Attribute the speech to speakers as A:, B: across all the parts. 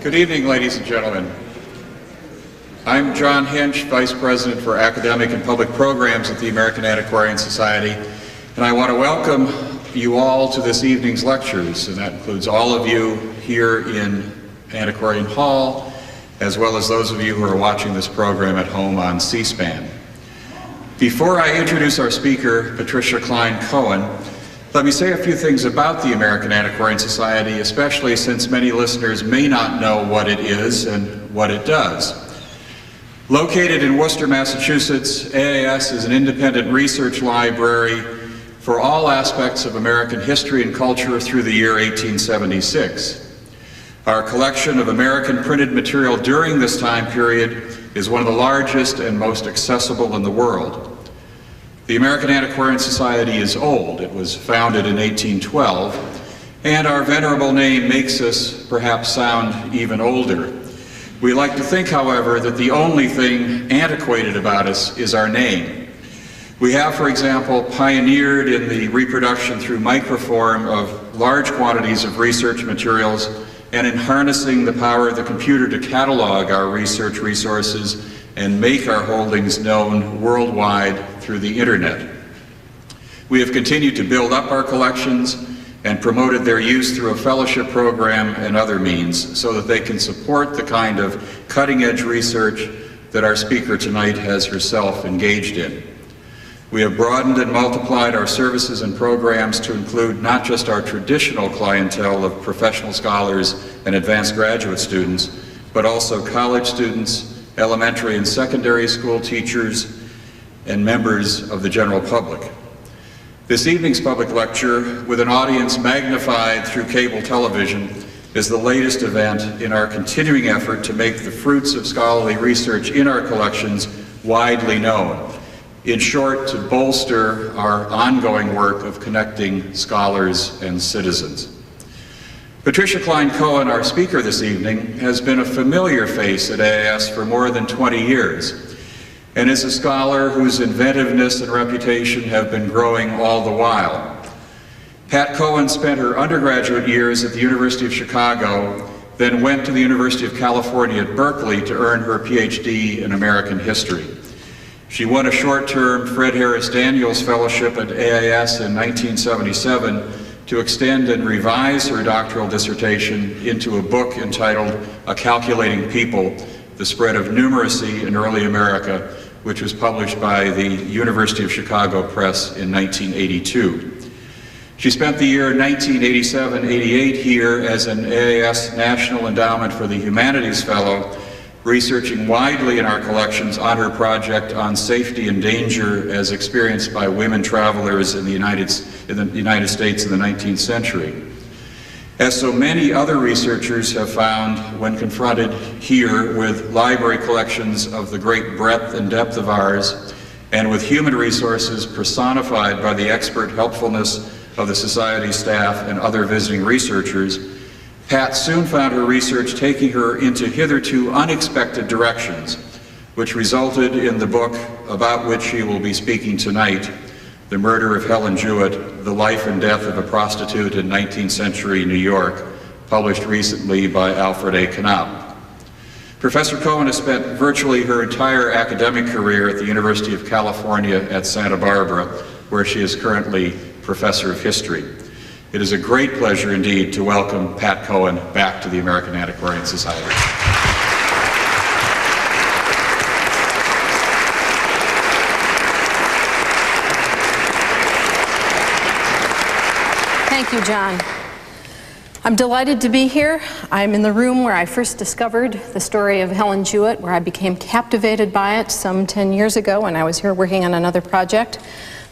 A: Good evening, ladies and gentlemen. I'm John Hinch, Vice President for Academic and Public Programs at the American Antiquarian Society, and I want to welcome you all to this evening's lectures, and that includes all of you here in Antiquarian Hall, as well as those of you who are watching this program at home on C-SPAN. Before I introduce our speaker, Patricia Klein-Cohen, let me say a few things about the American Antiquarian Society, especially since many listeners may not know what it is and what it does. Located in Worcester, Massachusetts, AAS is an independent research library for all aspects of American history and culture through the year 1876. Our collection of American printed material during this time period is one of the largest and most accessible in the world. The American Antiquarian Society is old. It was founded in 1812, and our venerable name makes us perhaps sound even older. We like to think, however, that the only thing antiquated about us is our name. We have, for example, pioneered in the reproduction through microform of large quantities of research materials and in harnessing the power of the computer to catalog our research resources and make our holdings known worldwide through the internet. We have continued to build up our collections and promoted their use through a fellowship program and other means so that they can support the kind of cutting-edge research that our speaker tonight has herself engaged in. We have broadened and multiplied our services and programs to include not just our traditional clientele of professional scholars and advanced graduate students, but also college students, elementary and secondary school teachers, and members of the general public. This evening's public lecture, with an audience magnified through cable television, is the latest event in our continuing effort to make the fruits of scholarly research in our collections widely known. In short, to bolster our ongoing work of connecting scholars and citizens. Patricia Klein-Cohen, our speaker this evening, has been a familiar face at AAS for more than 20 years and is a scholar whose inventiveness and reputation have been growing all the while. Pat Cohen spent her undergraduate years at the University of Chicago, then went to the University of California at Berkeley to earn her PhD in American history. She won a short-term Fred Harris Daniels Fellowship at AAS in 1977 to extend and revise her doctoral dissertation into a book entitled A Calculating People, The Spread of Numeracy in Early America, which was published by the University of Chicago Press in 1982. She spent the year 1987-88 here as an AAS National Endowment for the Humanities Fellow, researching widely in our collections on her project on safety and danger as experienced by women travelers in the United States in the 19th century. As so many other researchers have found when confronted here with library collections of the great breadth and depth of ours, and with human resources personified by the expert helpfulness of the Society staff and other visiting researchers, Pat soon found her research taking her into hitherto unexpected directions, which resulted in the book about which she will be speaking tonight, The Murder of Helen Jewett, The Life and Death of a Prostitute in 19th Century New York, published recently by Alfred A. Knopp. Professor Cohen has spent virtually her entire academic career at the University of California at Santa Barbara, where she is currently Professor of History. It is a great pleasure indeed to welcome Pat Cohen back to the American Antiquarian Society.
B: Thank you, John. I'm delighted to be here. I'm in the room where I first discovered the story of Helen Jewett, where I became captivated by it some 10 years ago when I was here working on another project.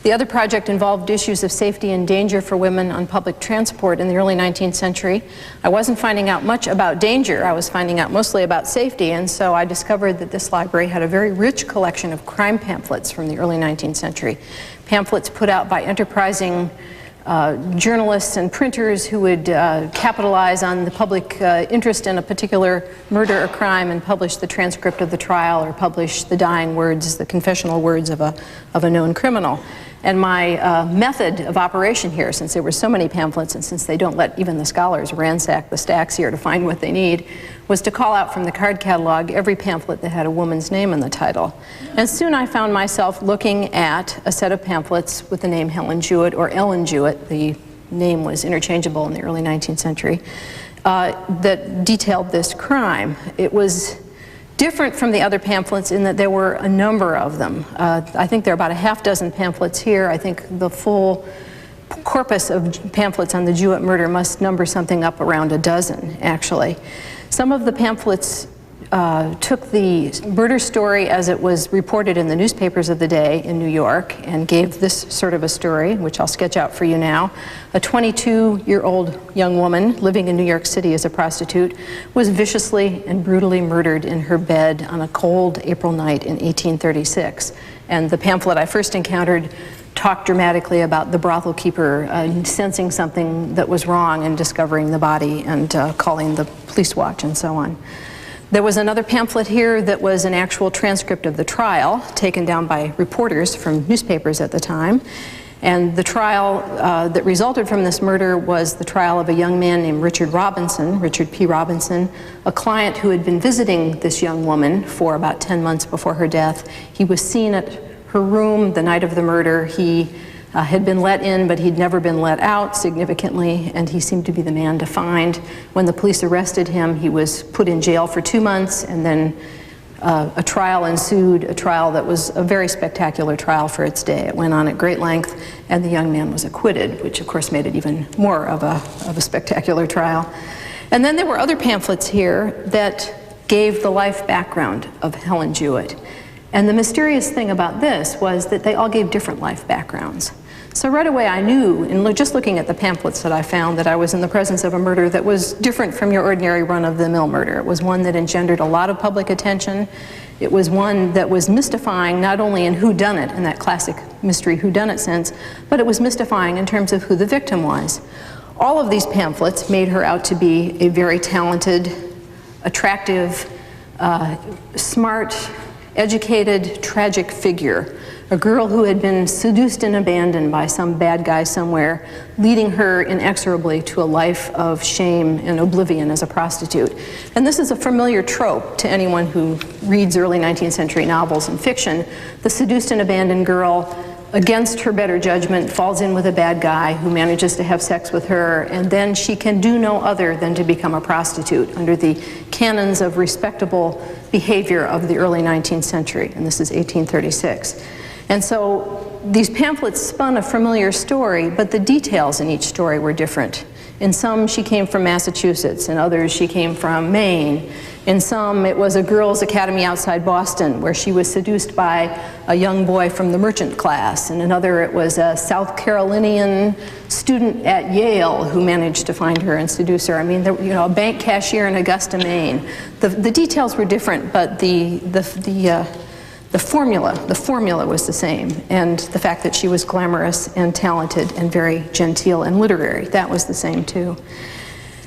B: The other project involved issues of safety and danger for women on public transport in the early 19th century. I wasn't finding out much about danger, I was finding out mostly about safety, and so I discovered that this library had a very rich collection of crime pamphlets from the early 19th century. Pamphlets put out by enterprising journalists and printers who would capitalize on the public interest in a particular murder or crime and publish the transcript of the trial or publish the dying words, the confessional words of a known criminal. And my method of operation here, since there were so many pamphlets and since they don't let even the scholars ransack the stacks here to find what they need, was to call out from the card catalog every pamphlet that had a woman's name in the title. And soon I found myself looking at a set of pamphlets with the name Helen Jewett or Ellen Jewett, the name was interchangeable in the early 19th century, that detailed this crime. It was different from the other pamphlets in that there were a number of them. I think there are about a half dozen pamphlets here. I think the full corpus of pamphlets on the Jewett murder must number something up around a dozen, actually. Some of the pamphlets took the murder story as it was reported in the newspapers of the day in New York and gave this sort of a story, which I'll sketch out for you now. A 22-year-old young woman living in New York City as a prostitute was viciously and brutally murdered in her bed on a cold April night in 1836. And the pamphlet I first encountered talked dramatically about the brothel keeper sensing something that was wrong and discovering the body and calling the police watch and so on. There was another pamphlet here that was an actual transcript of the trial taken down by reporters from newspapers at the time. And the trial that resulted from this murder was the trial of a young man named Richard Robinson, Richard P. Robinson, a client who had been visiting this young woman for about 10 months before her death. He was seen at her room the night of the murder. He had been let in, but he'd never been let out significantly, and he seemed to be the man to find. When the police arrested him, he was put in jail for 2 months, and then a trial ensued, a trial that was a very spectacular trial for its day. It went on at great length, and the young man was acquitted, which of course made it even more of a spectacular trial. And then there were other pamphlets here that gave the life background of Helen Jewett. And the mysterious thing about this was that they all gave different life backgrounds. So right away I knew, in just looking at the pamphlets that I found, that I was in the presence of a murder that was different from your ordinary run-of-the-mill murder. It was one that engendered a lot of public attention. It was one that was mystifying not only in whodunit, in that classic mystery whodunit sense, but it was mystifying in terms of who the victim was. All of these pamphlets made her out to be a very talented, attractive, smart, educated, tragic figure. A girl who had been seduced and abandoned by some bad guy somewhere, leading her inexorably to a life of shame and oblivion as a prostitute. And this is a familiar trope to anyone who reads early 19th century novels and fiction. The seduced and abandoned girl, against her better judgment, falls in with a bad guy who manages to have sex with her, and then she can do no other than to become a prostitute under the canons of respectable behavior of the early 19th century, and this is 1836. And so these pamphlets spun a familiar story, but the details in each story were different. In some, she came from Massachusetts. In others, she came from Maine. In some, it was a girls' academy outside Boston, where she was seduced by a young boy from the merchant class. In another, it was a South Carolinian student at Yale who managed to find her and seduce her. I mean, a bank cashier in Augusta, Maine. The details were different, but the formula was the same, and the fact that she was glamorous and talented and very genteel and literary, that was the same too.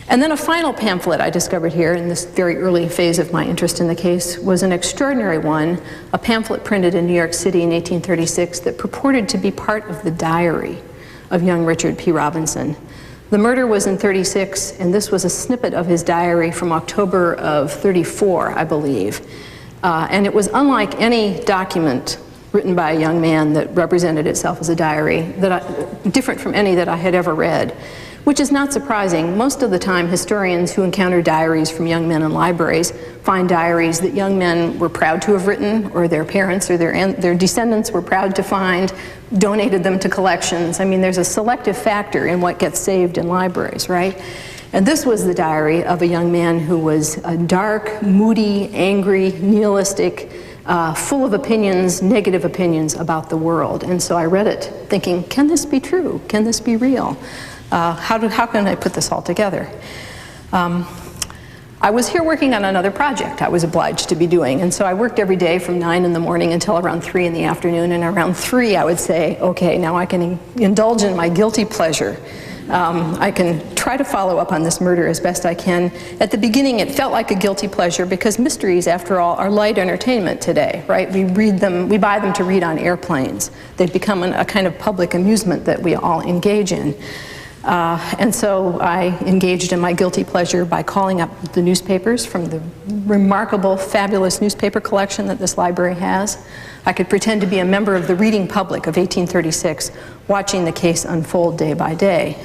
B: And then a final pamphlet I discovered here in this very early phase of my interest in the case was an extraordinary one, a pamphlet printed in New York City in 1836 that purported to be part of the diary of young Richard P. Robinson. The murder was in 36, and this was a snippet of his diary from October of 34, I believe. And it was unlike any document written by a young man that represented itself as a diary, different from any that I had ever read, which is not surprising. Most of the time, historians who encounter diaries from young men in libraries find diaries that young men were proud to have written, or their parents or their descendants were proud to find, donated them to collections. I mean, there's a selective factor in what gets saved in libraries, right? And this was the diary of a young man who was dark, moody, angry, nihilistic, full of opinions, negative opinions about the world. And so I read it thinking, can this be true? Can this be real? How can I put this all together? I was here working on another project I was obliged to be doing, and so I worked every day from 9 in the morning until around 3 in the afternoon, and around 3 I would say, okay, now I can indulge in my guilty pleasure. I can try to follow up on this murder as best I can. At the beginning, it felt like a guilty pleasure because mysteries, after all, are light entertainment today, right? We read them, we buy them to read on airplanes. They've become a kind of public amusement that we all engage in. And so I engaged in my guilty pleasure by calling up the newspapers from the remarkable, fabulous newspaper collection that this library has. I could pretend to be a member of the reading public of 1836, watching the case unfold day by day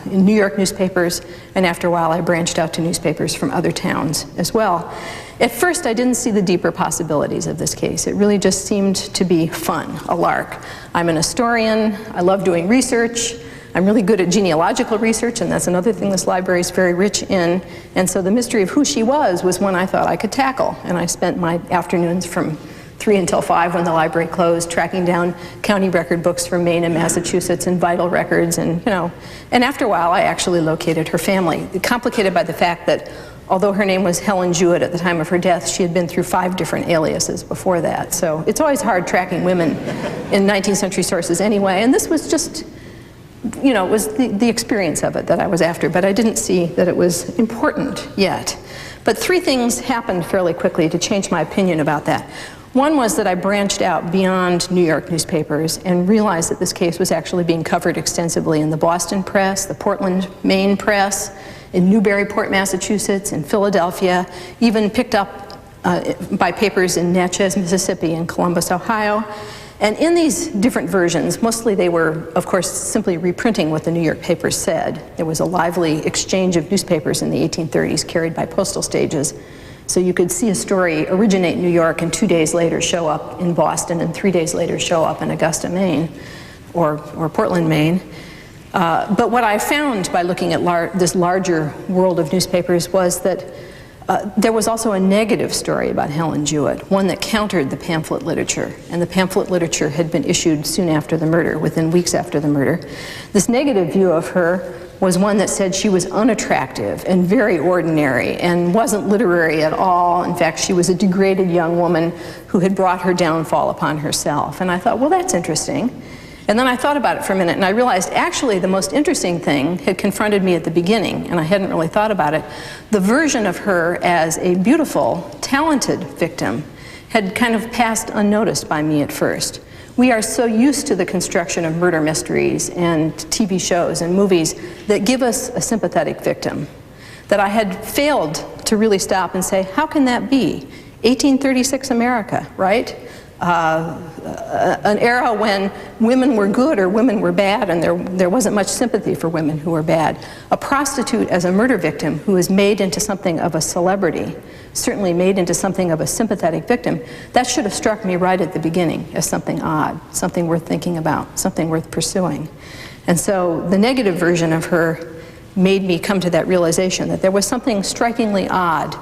B: in New York newspapers, and after a while I branched out to newspapers from other towns as well. At first I didn't see the deeper possibilities of this case. It really just seemed to be fun, a lark. I'm an historian, I love doing research, I'm really good at genealogical research, and that's another thing this library is very rich in, and so the mystery of who she was one I thought I could tackle, and I spent my afternoons from 3 until 5 when the library closed, tracking down county record books from Maine and Massachusetts and vital records, and and after a while I actually located her family, complicated by the fact that although her name was Helen Jewett at the time of her death, she had been through 5 different aliases before that. So it's always hard tracking women in 19th century sources anyway, and this was just, it was the experience of it that I was after, but I didn't see that it was important yet. But 3 things happened fairly quickly to change my opinion about that. One was that I branched out beyond New York newspapers and realized that this case was actually being covered extensively in the Boston press, the Portland, Maine press, in Newburyport, Massachusetts, in Philadelphia, even picked up by papers in Natchez, Mississippi, and Columbus, Ohio. And in these different versions, mostly they were, of course, simply reprinting what the New York papers said. There was a lively exchange of newspapers in the 1830s carried by postal stages. So you could see a story originate in New York and 2 days later show up in Boston and 3 days later show up in Augusta, Maine, or Portland, Maine. But what I found by looking at this larger world of newspapers was that there was also a negative story about Helen Jewett, one that countered the pamphlet literature, and the pamphlet literature had been issued soon after the murder, within weeks after the murder. This negative view of her was one that said she was unattractive and very ordinary and wasn't literary at all. In fact, she was a degraded young woman who had brought her downfall upon herself. And I thought, well, that's interesting. And then I thought about it for a minute, and I realized actually the most interesting thing had confronted me at the beginning, and I hadn't really thought about it. The version of her as a beautiful, talented victim had kind of passed unnoticed by me at first. We are so used to the construction of murder mysteries and TV shows and movies that give us a sympathetic victim that I had failed to really stop and say, how can that be? 1836 America, right? An era when women were good or women were bad, and there wasn't much sympathy for women who were bad. A prostitute as a murder victim who is made into something of a celebrity, certainly made into something of a sympathetic victim, that should have struck me right at the beginning as something odd, something worth thinking about, something worth pursuing. And so the negative version of her made me come to that realization that there was something strikingly odd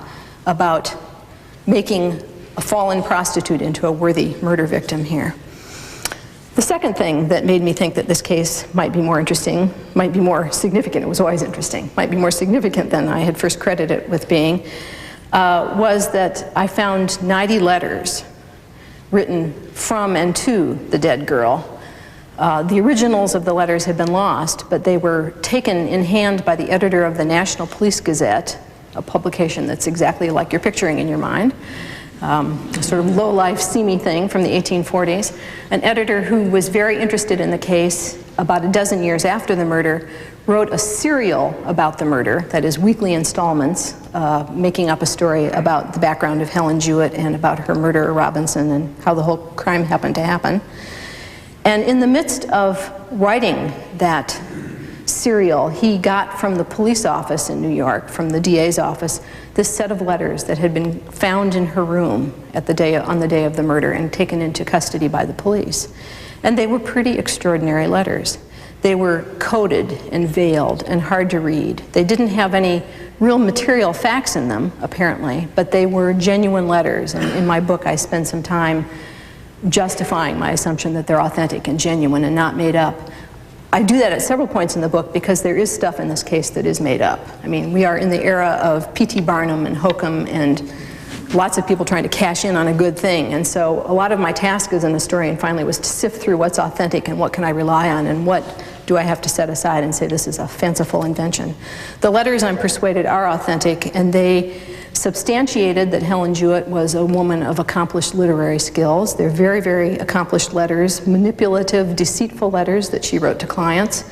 B: about making a fallen prostitute into a worthy murder victim here. The second thing that made me think that this case might be more interesting, might be more significant, it was always interesting, might be more significant than I had first credited it with being, was that I found 90 letters written from and to the dead girl. The originals of the letters had been lost, but they were taken in hand by the editor of the National Police Gazette, a publication that's exactly like you're picturing in your mind. A sort of low-life, seamy thing from the 1840s. An editor who was very interested in the case about a dozen years after the murder wrote a serial about the murder, that is weekly installments, making up a story about the background of Helen Jewett and about her murderer Robinson and how the whole crime happened to happen. And in the midst of writing that serial, he got from the police office in New York, from the DA's office, this set of letters that had been found in her room on the day of the murder and taken into custody by the police. And they were pretty extraordinary letters. They were coded and veiled and hard to read. They didn't have any real material facts in them, apparently, but they were genuine letters. And in my book, I spend some time justifying my assumption that they're authentic and genuine and not made up. I do that at several points in the book because there is stuff in this case that is made up. I mean, we are in the era of P.T. Barnum and Hokum and lots of people trying to cash in on a good thing. And so a lot of my task as an historian finally was to sift through what's authentic and what can I rely on and what do I have to set aside and say this is a fanciful invention. The letters, I'm persuaded, are authentic, and they substantiated that Helen Jewett was a woman of accomplished literary skills. They're very, very accomplished letters, manipulative, deceitful letters that she wrote to clients.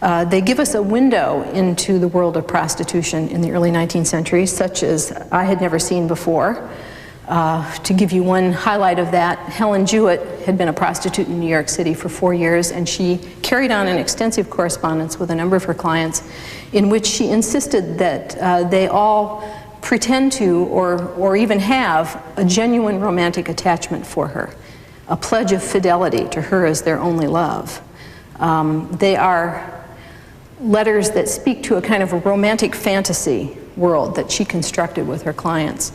B: They give us a window into the world of prostitution in the early 19th century, such as I had never seen before. To give you one highlight of that, Helen Jewett had been a prostitute in New York City for 4 years, and she carried on an extensive correspondence with a number of her clients in which she insisted that they all pretend to or even have a genuine romantic attachment for her, a pledge of fidelity to her as their only love. They are letters that speak to a kind of a romantic fantasy world that she constructed with her clients.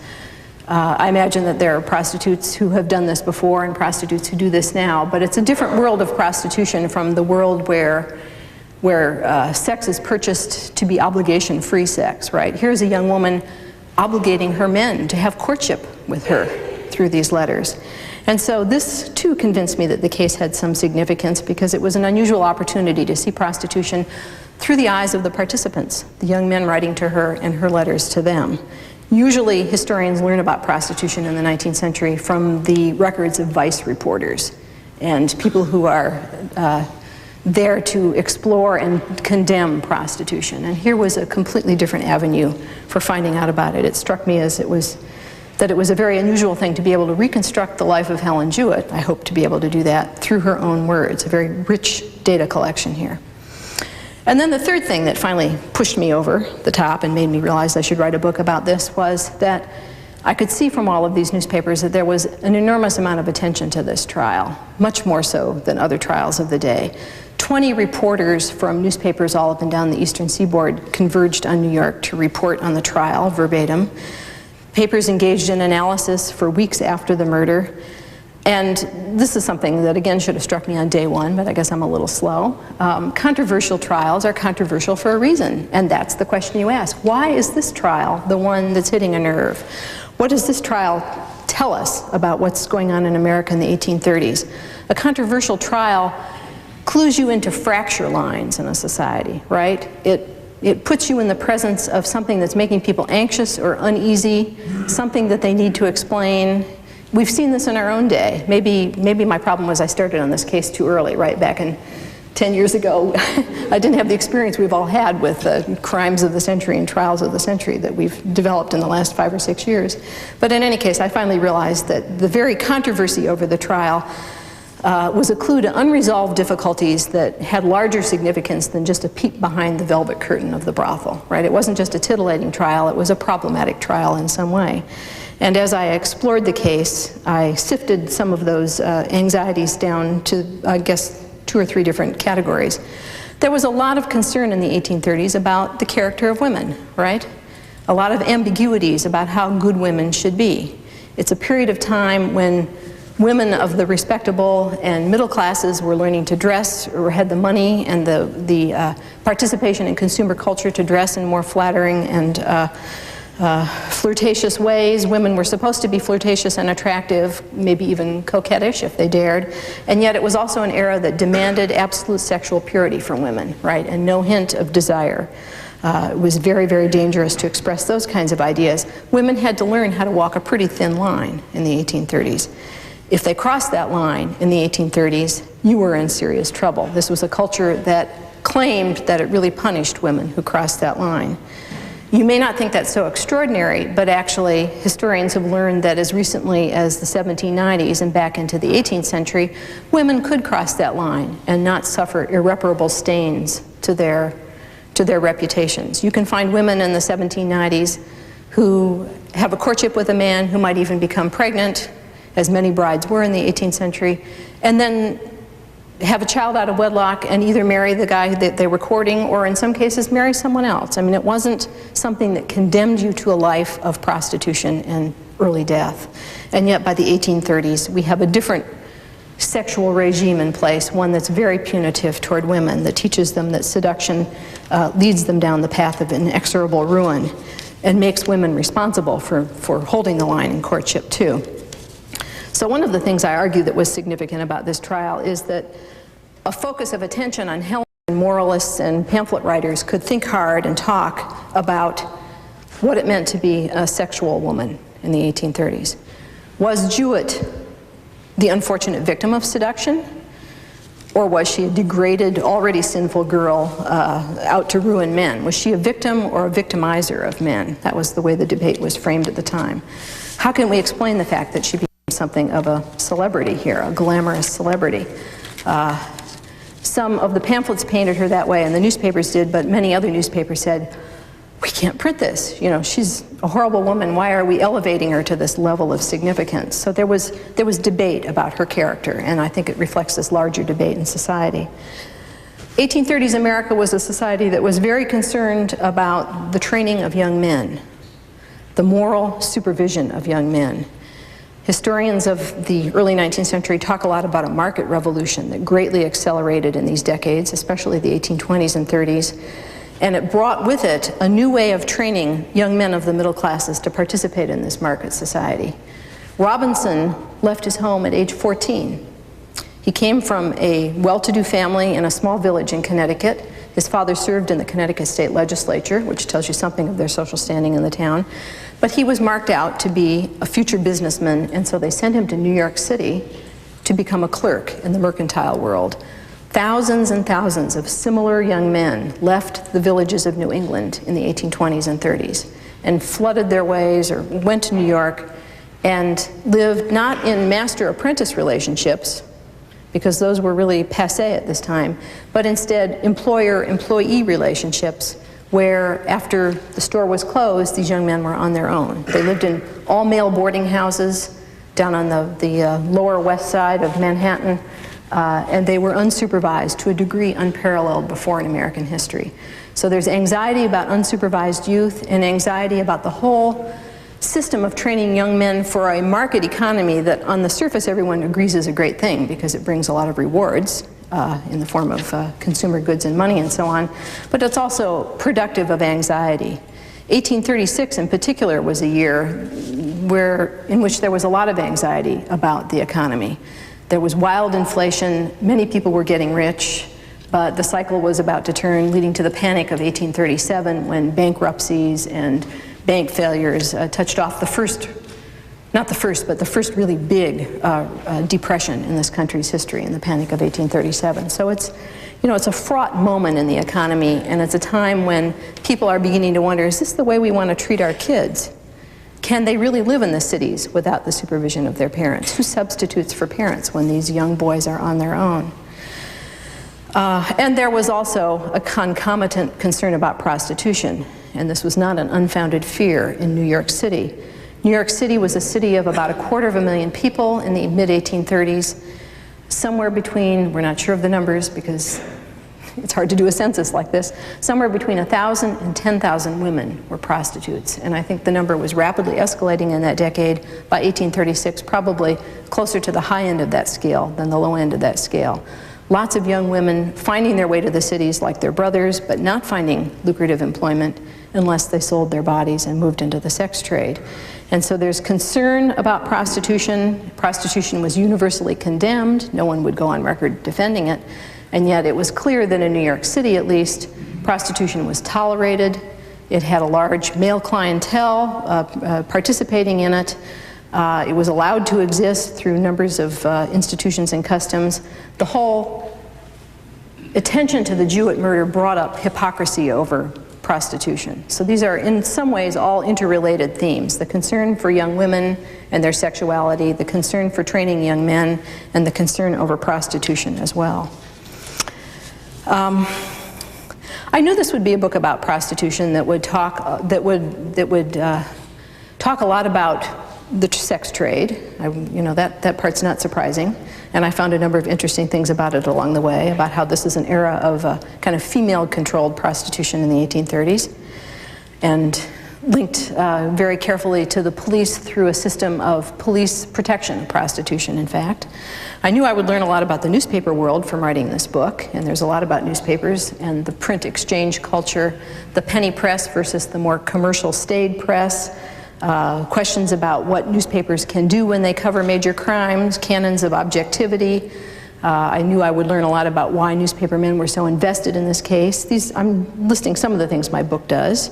B: I imagine that there are prostitutes who have done this before and prostitutes who do this now, but it's a different world of prostitution from the world where sex is purchased to be obligation-free sex, right? Here's a young woman obligating her men to have courtship with her through these letters. And so this, too, convinced me that the case had some significance because it was an unusual opportunity to see prostitution through the eyes of the participants, the young men writing to her and her letters to them. Usually, historians learn about prostitution in the 19th century from the records of vice reporters and people who are there to explore and condemn prostitution. And here was a completely different avenue for finding out about it. It struck me as that it was a very unusual thing to be able to reconstruct the life of Helen Jewett. I hope to be able to do that through her own words, a very rich data collection here. And then the third thing that finally pushed me over the top and made me realize I should write a book about this was that I could see from all of these newspapers that there was an enormous amount of attention to this trial, much more so than other trials of the day. 20 reporters from newspapers all up and down the eastern seaboard converged on New York to report on the trial verbatim. Papers engaged in analysis for weeks after the murder. And this is something that, again, should have struck me on day one, but I guess I'm a little slow. Controversial trials are controversial for a reason, and that's the question you ask. Why is this trial the one that's hitting a nerve? What does this trial tell us about what's going on in America in the 1830s? A controversial trial clues you into fracture lines in a society, right? It puts you in the presence of something that's making people anxious or uneasy, something that they need to explain. We've seen this in our own day. Maybe my problem was I started on this case too early, right? Back in 10 years ago, I didn't have the experience we've all had with the crimes of the century and trials of the century that we've developed in the last 5 or 6 years. But in any case, I finally realized that the very controversy over the trial was a clue to unresolved difficulties that had larger significance than just a peek behind the velvet curtain of the brothel, right? It wasn't just a titillating trial, it was a problematic trial in some way. And as I explored the case, I sifted some of those anxieties down to, I guess, 2 or 3 different categories. There was a lot of concern in the 1830s about the character of women, right? A lot of ambiguities about how good women should be. It's a period of time when women of the respectable and middle classes were learning to dress, or had the money and the participation in consumer culture to dress in more flattering and flirtatious ways. Women were supposed to be flirtatious and attractive, maybe even coquettish if they dared, and yet it was also an era that demanded absolute sexual purity from women, right, and no hint of desire. It was very, very dangerous to express those kinds of ideas. Women had to learn how to walk a pretty thin line in the 1830s. If they crossed that line in the 1830s, you were in serious trouble. This was a culture that claimed that it really punished women who crossed that line. You may not think that's so extraordinary, but actually historians have learned that as recently as the 1790s and back into the 18th century, women could cross that line and not suffer irreparable stains to their reputations. You can find women in the 1790s who have a courtship with a man who might even become pregnant, as many brides were in the 18th century, and then have a child out of wedlock and either marry the guy that they were courting or in some cases marry someone else. I mean, it wasn't something that condemned you to a life of prostitution and early death. And yet by the 1830s, we have a different sexual regime in place, one that's very punitive toward women, that teaches them that seduction leads them down the path of inexorable ruin and makes women responsible for holding the line in courtship too. So one of the things I argue that was significant about this trial is that a focus of attention on Helen and moralists and pamphlet writers could think hard and talk about what it meant to be a sexual woman in the 1830s. Was Jewett the unfortunate victim of seduction? Or was she a degraded, already sinful girl out to ruin men? Was she a victim or a victimizer of men? That was the way the debate was framed at the time. How can we explain the fact that she became something of a celebrity here, a glamorous celebrity? Some of the pamphlets painted her that way, and the newspapers did, but many other newspapers said, we can't print this. You know, she's a horrible woman. Why are we elevating her to this level of significance? So there was debate about her character, and I think it reflects this larger debate in society. 1830s America was a society that was very concerned about the training of young men, the moral supervision of young men. Historians of the early 19th century talk a lot about a market revolution that greatly accelerated in these decades, especially the 1820s and 30s. And it brought with it a new way of training young men of the middle classes to participate in this market society. Robinson left his home at age 14. He came from a well-to-do family in a small village in Connecticut. His father served in the Connecticut state legislature, which tells you something of their social standing in the town. But he was marked out to be a future businessman, and so they sent him to New York City to become a clerk in the mercantile world. Thousands and thousands of similar young men left the villages of New England in the 1820s and 30s and flooded their ways or went to New York and lived not in master-apprentice relationships, because those were really passé at this time, but instead employer-employee relationships where after the store was closed, these young men were on their own. They lived in all-male boarding houses down on the lower west side of Manhattan, and they were unsupervised to a degree unparalleled before in American history. So there's anxiety about unsupervised youth and anxiety about the whole system of training young men for a market economy that on the surface everyone agrees is a great thing because it brings a lot of rewards in the form of consumer goods and money and so on, but it's also productive of anxiety. 1836 in particular was a year in which there was a lot of anxiety about the economy. There was wild inflation, many people were getting rich, but the cycle was about to turn, leading to the Panic of 1837 when bankruptcies and bank failures touched off the first really big depression in this country's history in the Panic of 1837. So it's a fraught moment in the economy, and it's a time when people are beginning to wonder, is this the way we want to treat our kids? Can they really live in the cities without the supervision of their parents? Who substitutes for parents when these young boys are on their own? And there was also a concomitant concern about prostitution, and this was not an unfounded fear in New York City. New York City was a city of about 250,000 people in the mid-1830s, somewhere between, we're not sure of the numbers because it's hard to do a census like this, somewhere between 1,000 and 10,000 women were prostitutes. And I think the number was rapidly escalating in that decade. By 1836, probably closer to the high end of that scale than the low end of that scale. Lots of young women finding their way to the cities like their brothers, but not finding lucrative employment unless they sold their bodies and moved into the sex trade. And so there's concern about prostitution. Prostitution was universally condemned. No one would go on record defending it. And yet it was clear that in New York City, at least, prostitution was tolerated. It had a large male clientele participating in it. It was allowed to exist through numbers of institutions and customs. The whole attention to the Jewett murder brought up hypocrisy over prostitution. So these are in some ways all interrelated themes: the concern for young women and their sexuality, the concern for training young men, and the concern over prostitution as well. I knew this would be a book about prostitution that would talk talk a lot about the sex trade. That part's not surprising, and I found a number of interesting things about it along the way, about how this is an era of kind of female-controlled prostitution in the 1830s, and linked very carefully to the police through a system of police protection of prostitution, in fact. I knew I would learn a lot about the newspaper world from writing this book, and there's a lot about newspapers and the print exchange culture, the penny press versus the more commercial staid press, questions about what newspapers can do when they cover major crimes, canons of objectivity. I knew I would learn a lot about why newspapermen were so invested in this case. I'm listing some of the things my book does.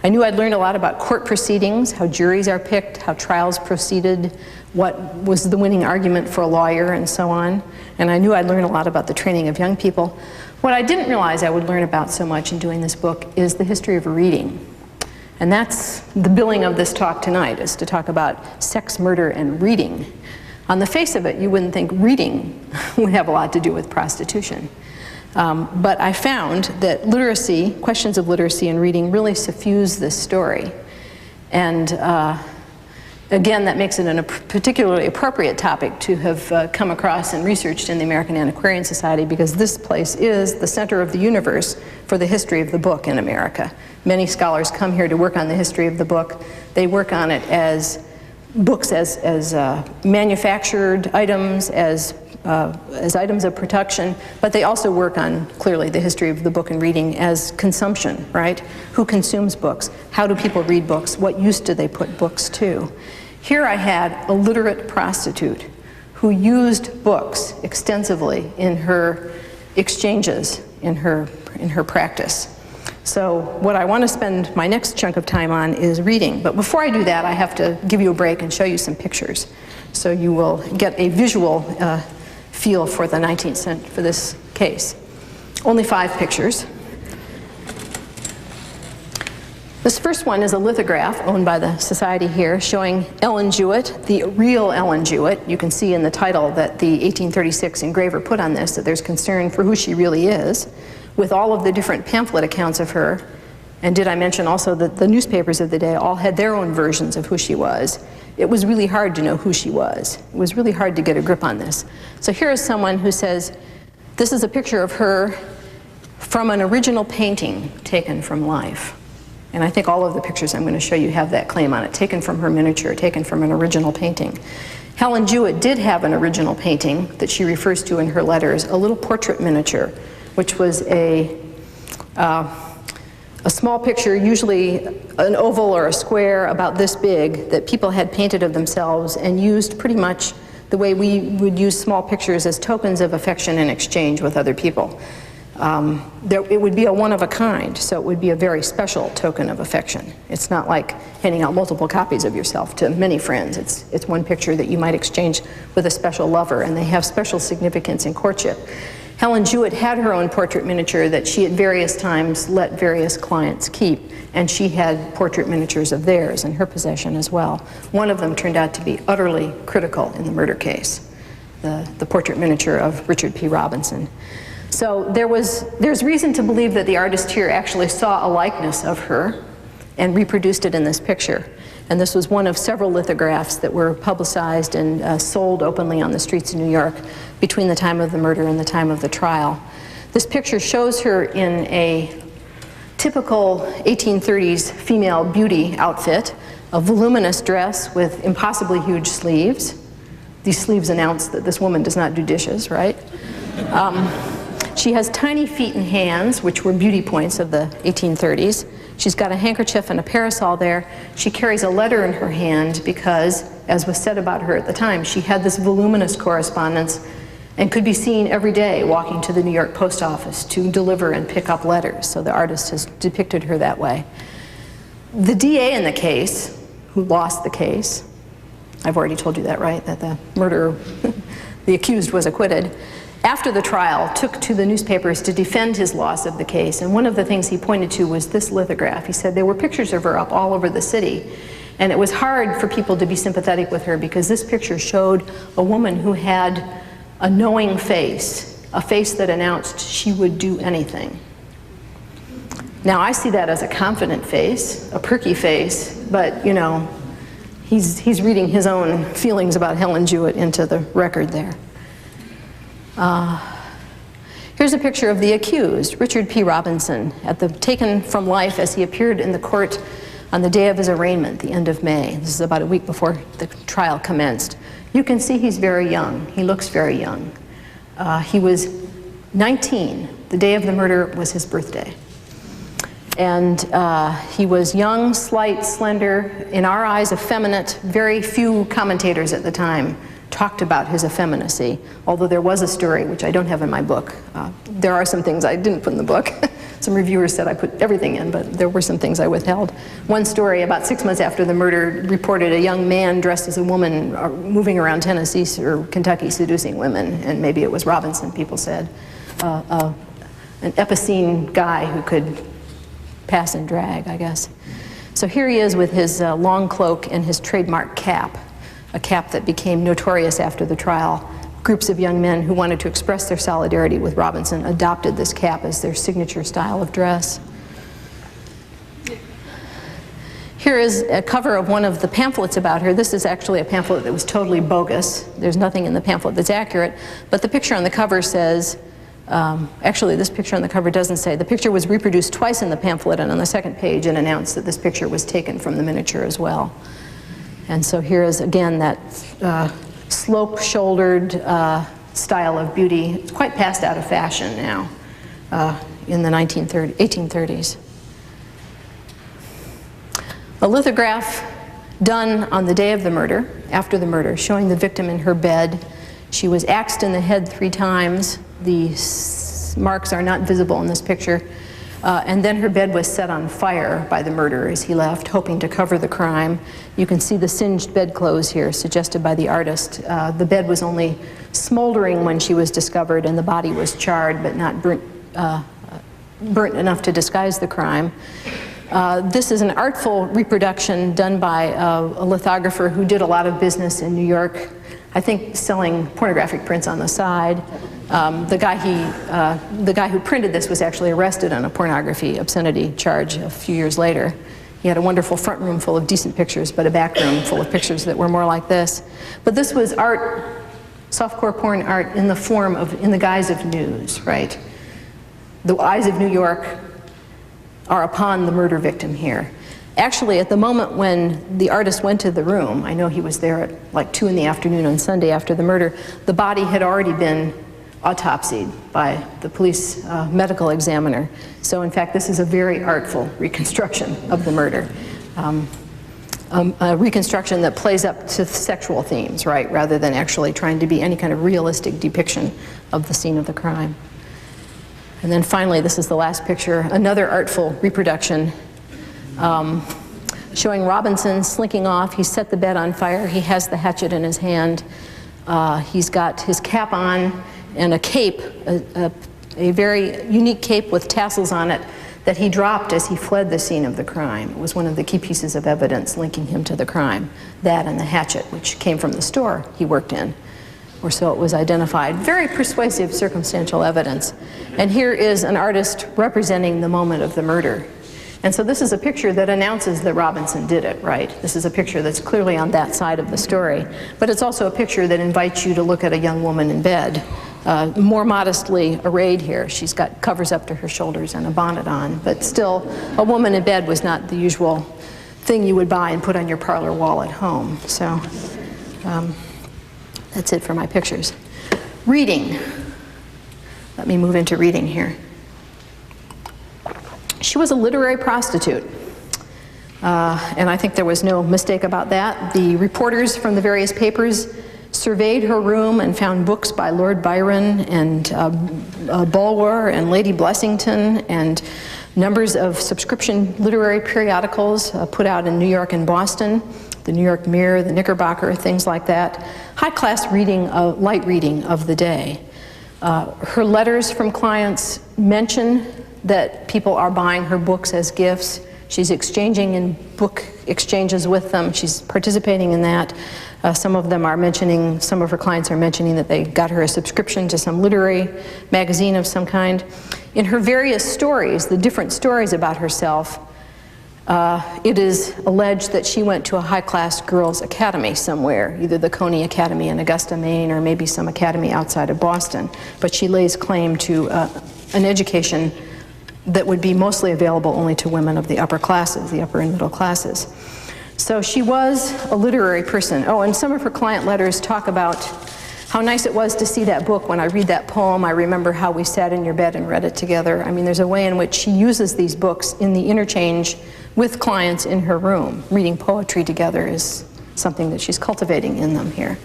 B: I knew I'd learned a lot about court proceedings, how juries are picked, how trials proceeded, what was the winning argument for a lawyer, and so on. And I knew I'd learn a lot about the training of young people. What I didn't realize I would learn about so much in doing this book is the history of reading. And that's the billing of this talk tonight, is to talk about sex, murder, and reading. On the face of it, you wouldn't think reading would have a lot to do with prostitution. But I found that literacy, questions of literacy and reading, really suffuse this story. And again, that makes it a particularly appropriate topic to have come across and researched in the American Antiquarian Society, because this place is the center of the universe for the history of the book in America. Many scholars come here to work on the history of the book. They work on it as books, as manufactured items, as items of production, but they also work on, clearly, the history of the book and reading as consumption, right? Who consumes books? How do people read books? What use do they put books to? Here I had a literate prostitute who used books extensively in her exchanges, in her practice. So what I want to spend my next chunk of time on is reading. But before I do that, I have to give you a break and show you some pictures, so you will get a visual feel for the 19th century, for this case. Only 5 pictures. This first one is a lithograph owned by the Society here, showing Ellen Jewett, the real Ellen Jewett. You can see in the title that the 1836 engraver put on this that there's concern for who she really is, with all of the different pamphlet accounts of her. And did I mention also that the newspapers of the day all had their own versions of who she was. It was really hard to know who she was. It was really hard to get a grip on this. So here is someone who says, this is a picture of her from an original painting taken from life. And I think all of the pictures I'm going to show you have that claim on it, taken from her miniature, taken from an original painting. Helen Jewett did have an original painting that she refers to in her letters, a little portrait miniature, which was a small picture, usually an oval or a square about this big, that people had painted of themselves and used pretty much the way we would use small pictures as tokens of affection and exchange with other people. It would be a one-of-a-kind, so it would be a very special token of affection. It's not like handing out multiple copies of yourself to many friends. It's one picture that you might exchange with a special lover, and they have special significance in courtship. Helen Jewett had her own portrait miniature that she at various times let various clients keep, and she had portrait miniatures of theirs in her possession as well. One of them turned out to be utterly critical in the murder case, the portrait miniature of Richard P. Robinson. So there's reason to believe that the artist here actually saw a likeness of her and reproduced it in this picture. And this was one of several lithographs that were publicized and sold openly on the streets of New York between the time of the murder and the time of the trial. This picture shows her in a typical 1830s female beauty outfit, a voluminous dress with impossibly huge sleeves. These sleeves announce that this woman does not do dishes, right? She has tiny feet and hands, which were beauty points of the 1830s. She's got a handkerchief and a parasol there. She carries a letter in her hand because, as was said about her at the time, she had this voluminous correspondence and could be seen every day walking to the New York post office to deliver and pick up letters. So the artist has depicted her that way. The DA in the case, who lost the case, I've already told you that, right? That the murderer, the accused, was acquitted. After the trial, took to the newspapers to defend his loss of the case, and one of the things he pointed to was this lithograph. He said there were pictures of her up all over the city, and it was hard for people to be sympathetic with her because this picture showed a woman who had a knowing face, a face that announced she would do anything. Now I see that as a confident face, a perky face, but you know, he's reading his own feelings about Helen Jewett into the record there. Here's a picture of the accused, Richard P. Robinson, taken from life as he appeared in the court on the day of his arraignment, the end of May. This is about a week before the trial commenced. You can see he's very young. He looks very young. He was 19. The day of the murder was his birthday. And he was young, slight, slender, in our eyes effeminate. Very few commentators at the time talked about his effeminacy, although there was a story, which I don't have in my book. There are some things I didn't put in the book, Some reviewers said I put everything in, but there were some things I withheld. One story, about 6 months after the murder, reported a young man dressed as a woman moving around Tennessee or Kentucky seducing women, and maybe it was Robinson, people said. An epicene guy who could pass and drag, I guess. So here he is with his long cloak and his trademark cap, a cap that became notorious after the trial. Groups of young men who wanted to express their solidarity with Robinson adopted this cap as their signature style of dress. Here is a cover of one of the pamphlets about her. This is actually a pamphlet that was totally bogus. There's nothing in the pamphlet that's accurate, but the picture on the cover says, actually this picture on the cover doesn't say, the picture was reproduced twice in the pamphlet, and on the second page it announced that this picture was taken from the miniature as well. And so here is again that slope-shouldered style of beauty. It's quite passed out of fashion now in the 1830s. A lithograph done on the day of the murder, after the murder, showing the victim in her bed. She was axed in the head 3 times. The marks are not visible in this picture. And then her bed was set on fire by the murderer as he left, hoping to cover the crime. You can see the singed bedclothes here, suggested by the artist. The bed was only smoldering when she was discovered, and the body was charred but not burnt enough to disguise the crime. This is an artful reproduction done by a lithographer who did a lot of business in New York, I think selling pornographic prints on the side. The guy who printed this was actually arrested on a pornography obscenity charge a few years later. He had a wonderful front room full of decent pictures, but a back room full of pictures that were more like this. But this was art, softcore porn art, in the form of, in the guise of news, right? The eyes of New York are upon the murder victim here. Actually, at the moment when the artist went to the room, I know he was there at like 2 in the afternoon on Sunday after the murder, the body had already been autopsied by the police medical examiner. So in fact, this is a very artful reconstruction of the murder. A reconstruction that plays up to sexual themes, right, rather than actually trying to be any kind of realistic depiction of the scene of the crime. And then finally, this is the last picture, another artful reproduction showing Robinson slinking off. He set the bed on fire. He has the hatchet in his hand. He's got his cap on and a cape, a very unique cape with tassels on it that he dropped as he fled the scene of the crime. It was one of the key pieces of evidence linking him to the crime. That and the hatchet, which came from the store he worked in, or so it was identified. Very persuasive circumstantial evidence. And here is an artist representing the moment of the murder. And so this is a picture that announces that Robinson did it, right? This is a picture that's clearly on that side of the story. But it's also a picture that invites you to look at a young woman in bed, more modestly arrayed here. She's got covers up to her shoulders and a bonnet on, but still, a woman in bed was not the usual thing you would buy and put on your parlor wall at home. So that's it for my pictures. Reading. Let me move into reading here. She was a literary prostitute, and I think there was no mistake about that. The reporters from the various papers surveyed her room and found books by Lord Byron and Bulwer and Lady Blessington and numbers of subscription literary periodicals put out in New York and Boston, the New York Mirror, the Knickerbocker, things like that. High-class reading, light reading of the day. Her letters from clients mention that people are buying her books as gifts. She's exchanging in book exchanges with them. She's participating in that. Some of them are mentioning, some of her clients are mentioning that they got her a subscription to some literary magazine of some kind. In her various stories, the different stories about herself, it is alleged that she went to a high-class girls' academy somewhere, either the Coney Academy in Augusta, Maine, or maybe some academy outside of Boston. But she lays claim to an education that would be mostly available only to women of the upper classes, the upper and middle classes. So she was a literary person. Oh, and some of her client letters talk about how nice it was to see that book. When I read that poem, I remember how we sat in your bed and read it together. I mean, there's a way in which she uses these books in the interchange with clients in her room. Reading poetry together is something that she's cultivating in them here.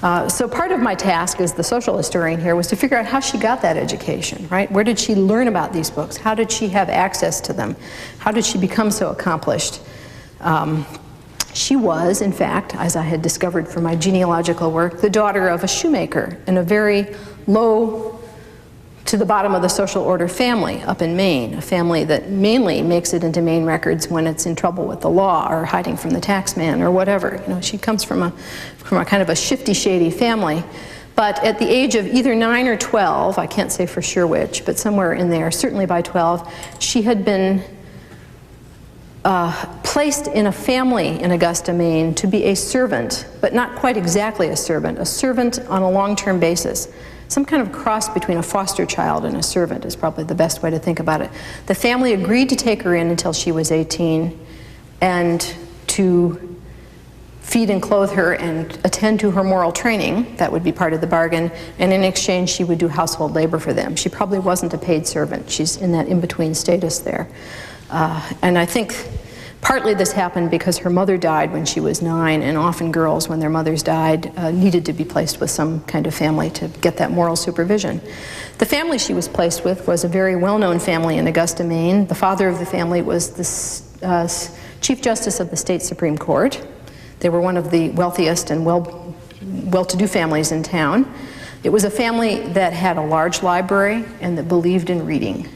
B: So part of my task as the social historian here was to figure out how she got that education, right? Where did she learn about these books? How did she have access to them? How did she become so accomplished? She was, in fact, as I had discovered from my genealogical work, the daughter of a shoemaker in a very low to the bottom of the social order family up in Maine, a family that mainly makes it into Maine records when it's in trouble with the law or hiding from the tax man or whatever. You know, she comes from a kind of a shifty, shady family. But at the age of either 9 or 12, I can't say for sure which, but somewhere in there, certainly by 12, she had been placed in a family in Augusta, Maine to be a servant, but not quite exactly a servant on a long-term basis. Some kind of cross between a foster child and a servant is probably the best way to think about it. The family agreed to take her in until she was 18 and to feed and clothe her and attend to her moral training. That would be part of the bargain. And in exchange, she would do household labor for them. She probably wasn't a paid servant. She's in that in-between status there. And I think partly this happened because her mother died when she was 9, and often girls, when their mothers died, needed to be placed with some kind of family to get that moral supervision. The family she was placed with was a very well-known family in Augusta, Maine. The father of the family was the Chief Justice of the State Supreme Court. They were one of the wealthiest and well-to-do families in town. It was a family that had a large library and that believed in reading.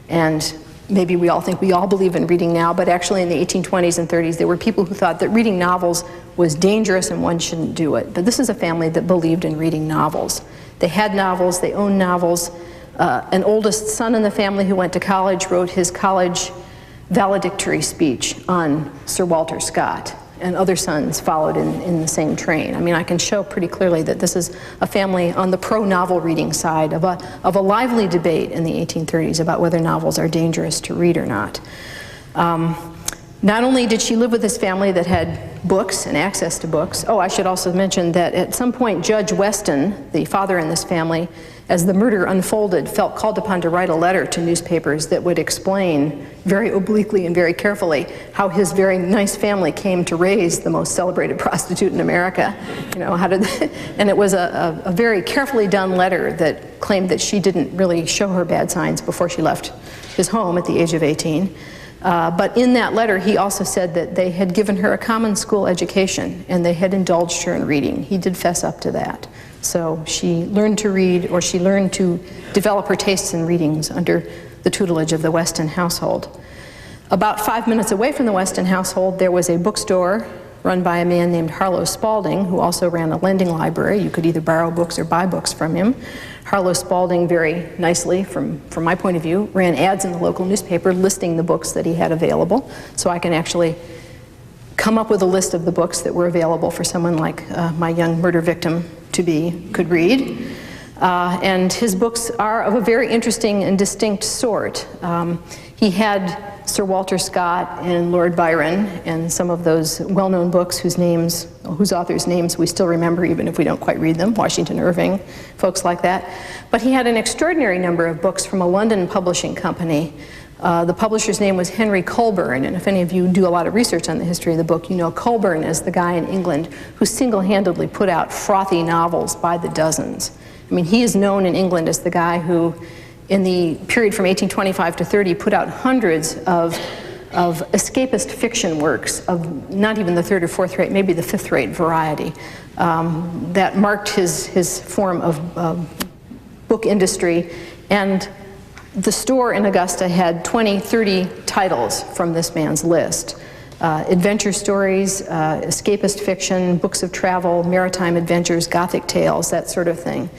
B: And maybe we all think we all believe in reading now, but actually in the 1820s and 30s, there were people who thought that reading novels was dangerous and one shouldn't do it. But this is a family that believed in reading novels. They had novels, they owned novels. An oldest son in the family who went to college wrote his college valedictory speech on Sir Walter Scott, and other sons followed in the same train. I mean, I can show pretty clearly that this is a family on the pro-novel reading side of a lively debate in the 1830s about whether novels are dangerous to read or not. Not only did she live with this family that had books and access to books, oh, I should also mention that at some point Judge Weston, the father in this family, as the murder unfolded, felt called upon to write a letter to newspapers that would explain very obliquely and very carefully how his very nice family came to raise the most celebrated prostitute in America. You know, how did and it was a very carefully done letter that claimed that she didn't really show her bad signs before she left his home at the age of 18. But in that letter, he also said that they had given her a common school education and they had indulged her in reading. He did fess up to that. So she learned to read, or she learned to develop her tastes in readings under the tutelage of the Weston household. About 5 minutes away from the Weston household, there was a bookstore run by a man named Harlow Spalding, who also ran a lending library. You could either borrow books or buy books from him. Harlow Spalding, very nicely, from my point of view, ran ads in the local newspaper listing the books that he had available. So I can actually come up with a list of the books that were available for someone like my young murder victim could read. And his books are of a very interesting and distinct sort. He had Sir Walter Scott and Lord Byron and some of those well-known books whose authors' names we still remember even if we don't quite read them, Washington Irving, folks like that. But he had an extraordinary number of books from a London publishing company. The publisher's name was Henry Colburn, and if any of you do a lot of research on the history of the book, you know Colburn is the guy in England who single-handedly put out frothy novels by the dozens. I mean, he is known in England as the guy who, in the period from 1825 to 30, put out hundreds of escapist fiction works of not even the third or fourth rate, maybe the fifth rate variety. That marked his form of book industry. And the store in Augusta had 20, 30 titles from this man's list. Adventure stories, escapist fiction, books of travel, maritime adventures, Gothic tales, that sort of thing.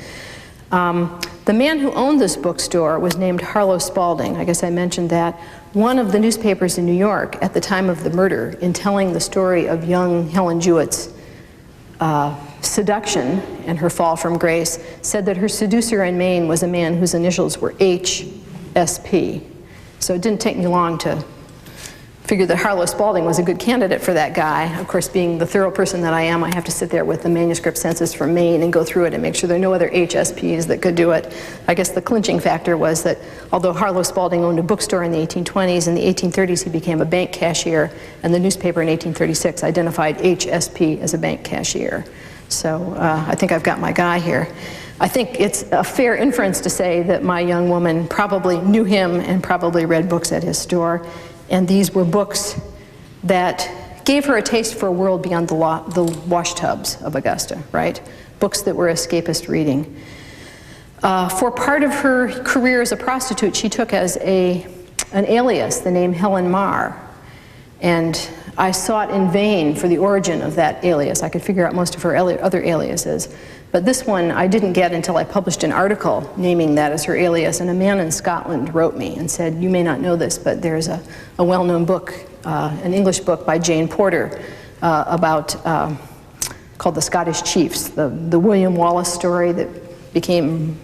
B: The man who owned this bookstore was named Harlow Spalding. I guess I mentioned that. One of the newspapers in New York at the time of the murder, in telling the story of young Helen Jewett's seduction and her fall from grace, said that her seducer in Maine was a man whose initials were HSP. So it didn't take me long to figure that Harlow Spalding was a good candidate for that guy. Of course, being the thorough person that I am, I have to sit there with the manuscript census from Maine and go through it and make sure there are no other HSPs that could do it. I guess the clinching factor was that although Harlow Spalding owned a bookstore in the 1820s, in the 1830s he became a bank cashier, and the newspaper in 1836 identified HSP as a bank cashier. So I think I've got my guy here. I think it's a fair inference to say that my young woman probably knew him and probably read books at his store, and these were books that gave her a taste for a world beyond the wash tubs of Augusta, right? Books that were escapist reading. For part of her career as a prostitute, she took as an alias the name Helen Marr, and I sought in vain for the origin of that alias. I could figure out most of her other aliases, but this one I didn't get until I published an article naming that as her alias, and a man in Scotland wrote me and said, "You may not know this, but there's a well-known book, an English book by Jane Porter called The Scottish Chiefs, the William Wallace story that became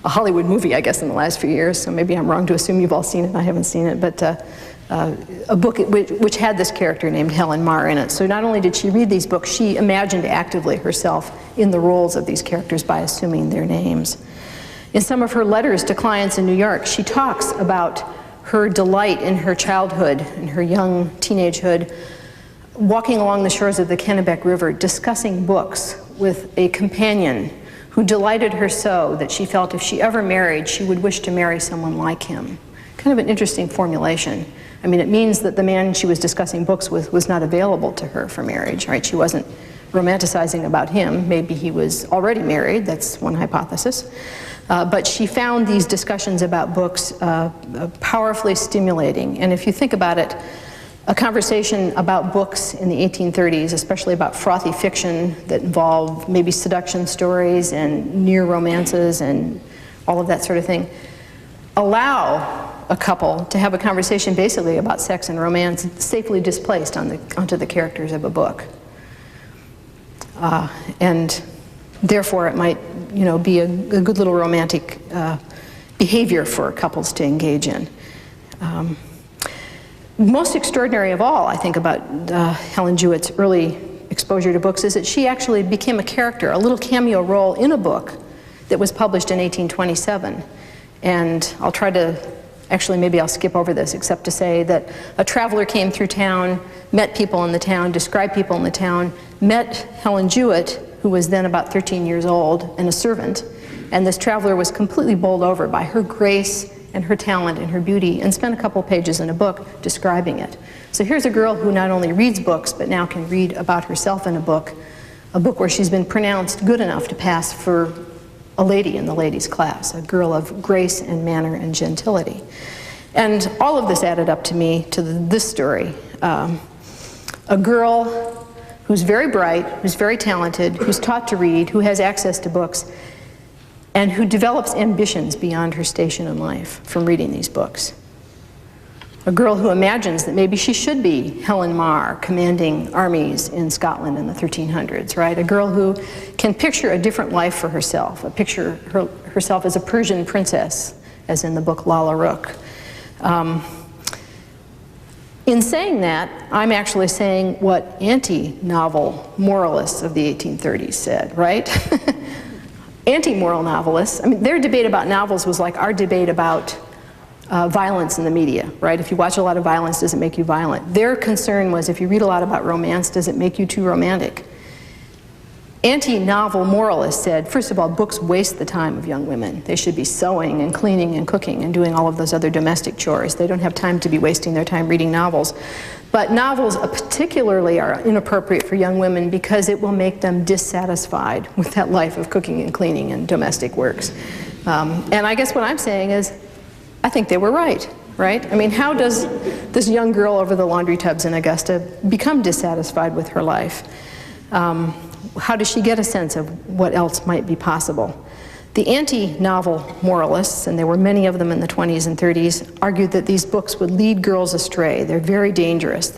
B: a Hollywood movie, I guess, in the last few years, so maybe I'm wrong to assume you've all seen it. I haven't seen it, but a book which had this character named Helen Marr in it. So not only did she read these books, she imagined actively herself in the roles of these characters by assuming their names. In some of her letters to clients in New York, she talks about her delight in her childhood, in her young teenagehood, walking along the shores of the Kennebec River, discussing books with a companion who delighted her so that she felt if she ever married, she would wish to marry someone like him. Kind of an interesting formulation. I mean, it means that the man she was discussing books with was not available to her for marriage, right? She wasn't romanticizing about him. Maybe he was already married, that's one hypothesis. But she found these discussions about books powerfully stimulating. And if you think about it, a conversation about books in the 1830s, especially about frothy fiction that involved maybe seduction stories and near romances and all of that sort of thing, allow a couple to have a conversation basically about sex and romance safely displaced onto the characters of a book. And therefore it might, you know, be a good little romantic behavior for couples to engage in. Most extraordinary of all, I think, about Helen Jewett's early exposure to books is that she actually became a character, a little cameo role in a book that was published in 1827. And I'll try to, actually maybe I'll skip over this except to say that a traveler came through town, met people in the town, described people in the town, met Helen Jewett, who was then about 13 years old and a servant, and this traveler was completely bowled over by her grace and her talent and her beauty, and spent a couple pages in a book describing it. So here's a girl who not only reads books, but now can read about herself in a book where she's been pronounced good enough to pass for a lady in the ladies' class, a girl of grace and manner and gentility. And all of this added up to me to this story. A girl who's very bright, who's very talented, who's taught to read, who has access to books, and who develops ambitions beyond her station in life from reading these books. A girl who imagines that maybe she should be Helen Marr, commanding armies in Scotland in the 1300s, right? A girl who can picture a different life for herself, picture herself as a Persian princess, as in the book Lalla Rookh. In saying that, I'm actually saying what anti-novel moralists of the 1830s said, right? Anti-moral novelists, I mean, their debate about novels was like our debate about violence in the media, right? If you watch a lot of violence, does it make you violent? Their concern was if you read a lot about romance, does it make you too romantic? Anti-novel moralists said, first of all, books waste the time of young women. They should be sewing and cleaning and cooking and doing all of those other domestic chores. They don't have time to be wasting their time reading novels. But novels particularly are inappropriate for young women because it will make them dissatisfied with that life of cooking and cleaning and domestic works. And I guess what I'm saying is, I think they were right? I mean, how does this young girl over the laundry tubs in Augusta become dissatisfied with her life? How does she get a sense of what else might be possible? The anti-novel moralists, and there were many of them in the 20s and 30s, argued that these books would lead girls astray. They're very dangerous.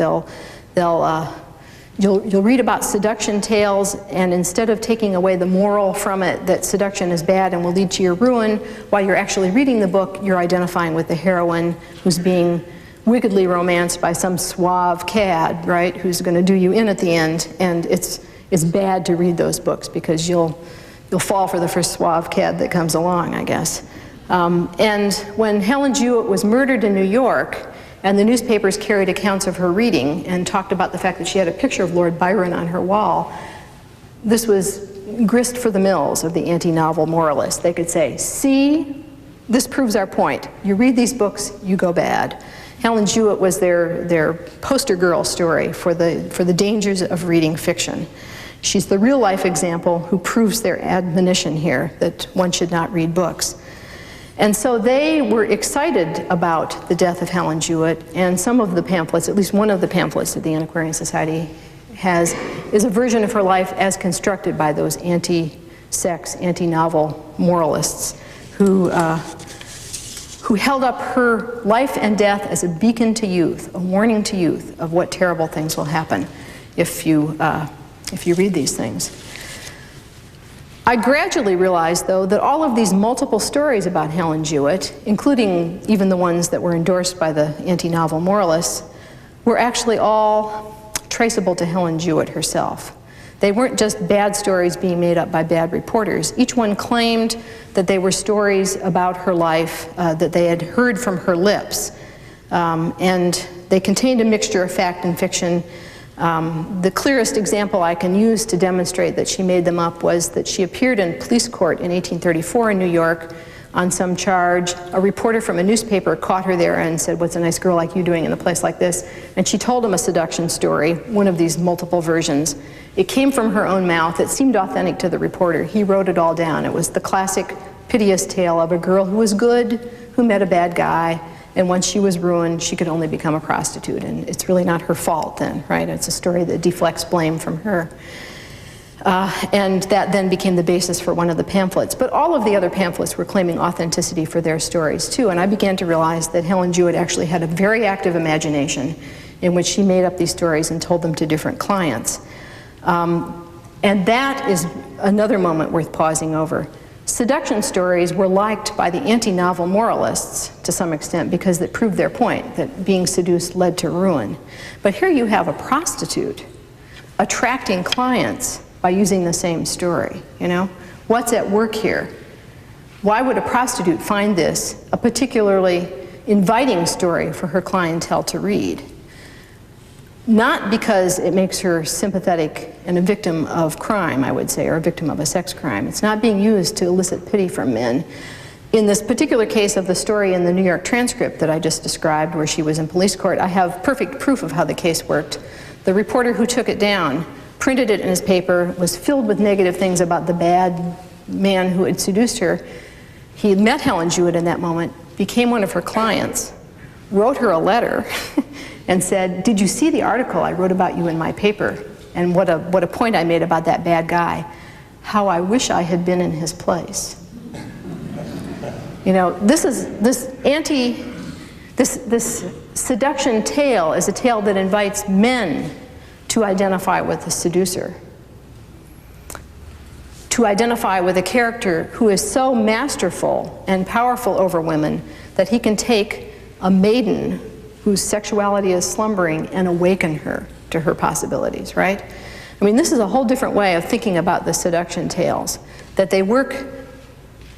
B: You'll read about seduction tales, and instead of taking away the moral from it, that seduction is bad and will lead to your ruin, while you're actually reading the book, you're identifying with the heroine who's being wickedly romanced by some suave cad, right, who's going to do you in at the end, and it's bad to read those books because you'll fall for the first suave cad that comes along, I guess. And when Helen Jewett was murdered in New York, and the newspapers carried accounts of her reading and talked about the fact that she had a picture of Lord Byron on her wall, this was grist for the mills of the anti-novel moralists. They could say, see, this proves our point. You read these books, you go bad. Helen Jewett was their poster girl story for the dangers of reading fiction. She's the real-life example who proves their admonition here that one should not read books. And so they were excited about the death of Helen Jewett, and some of the pamphlets, at least one of the pamphlets that the Antiquarian Society has, is a version of her life as constructed by those anti-sex, anti-novel moralists who held up her life and death as a beacon to youth, a warning to youth of what terrible things will happen if you read these things. I gradually realized, though, that all of these multiple stories about Helen Jewett, including even the ones that were endorsed by the anti-novel moralists, were actually all traceable to Helen Jewett herself. They weren't just bad stories being made up by bad reporters. Each one claimed that they were stories about her life that they had heard from her lips. And they contained a mixture of fact and fiction. The clearest example I can use to demonstrate that she made them up was that she appeared in police court in 1834 in New York on some charge. A reporter from a newspaper caught her there and said, "What's a nice girl like you doing in a place like this?" And she told him a seduction story, one of these multiple versions. It came from her own mouth. It seemed authentic to the reporter. He wrote it all down. It was the classic piteous tale of a girl who was good, who met a bad guy, and once she was ruined, she could only become a prostitute. And it's really not her fault then, right? It's a story that deflects blame from her. And that then became the basis for one of the pamphlets. But all of the other pamphlets were claiming authenticity for their stories too. And I began to realize that Helen Jewett actually had a very active imagination in which she made up these stories and told them to different clients. And that is another moment worth pausing over. Seduction stories were liked by the anti-novel moralists to some extent because it proved their point, that being seduced led to ruin. But here you have a prostitute attracting clients by using the same story, you know? What's at work here? Why would a prostitute find this a particularly inviting story for her clientele to read? Not because it makes her sympathetic and a victim of crime, I would say, or a victim of a sex crime. It's not being used to elicit pity from men. In this particular case of the story in the New York transcript that I just described, where she was in police court, I have perfect proof of how the case worked. The reporter who took it down printed it in his paper, was filled with negative things about the bad man who had seduced her. He met Helen Jewett in that moment, became one of her clients, wrote her a letter, and said, "Did you see the article I wrote about you in my paper? And what a point I made about that bad guy. How I wish I had been in his place." You know, this seduction tale is a tale that invites men to identify with the seducer, to identify with a character who is so masterful and powerful over women that he can take a maiden whose sexuality is slumbering and awaken her to her possibilities, right? I mean, this is a whole different way of thinking about the seduction tales, that they work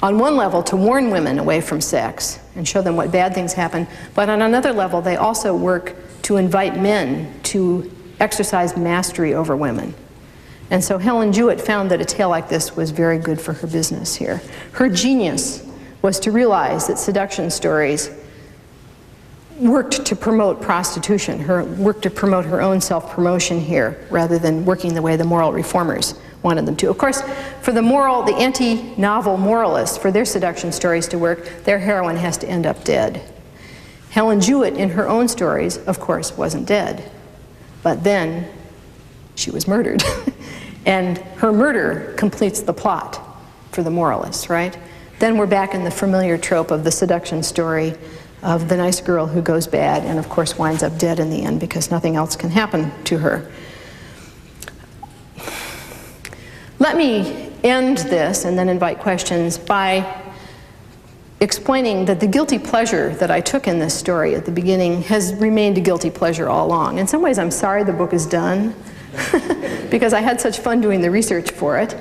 B: on one level to warn women away from sex and show them what bad things happen, but on another level they also work to invite men to exercise mastery over women. And so Helen Jewett found that a tale like this was very good for her business here. Her genius was to realize that seduction stories worked to promote prostitution, worked to promote her own self-promotion here, rather than working the way the moral reformers wanted them to. Of course, for the anti-novel moralists, for their seduction stories to work, their heroine has to end up dead. Helen Jewett, in her own stories, of course, wasn't dead. But then she was murdered. And her murder completes the plot for the moralists, right? Then we're back in the familiar trope of the seduction story of the nice girl who goes bad and of course winds up dead in the end because nothing else can happen to her. Let me end this and then invite questions by explaining that the guilty pleasure that I took in this story at the beginning has remained a guilty pleasure all along. In some ways I'm sorry the book is done because I had such fun doing the research for it.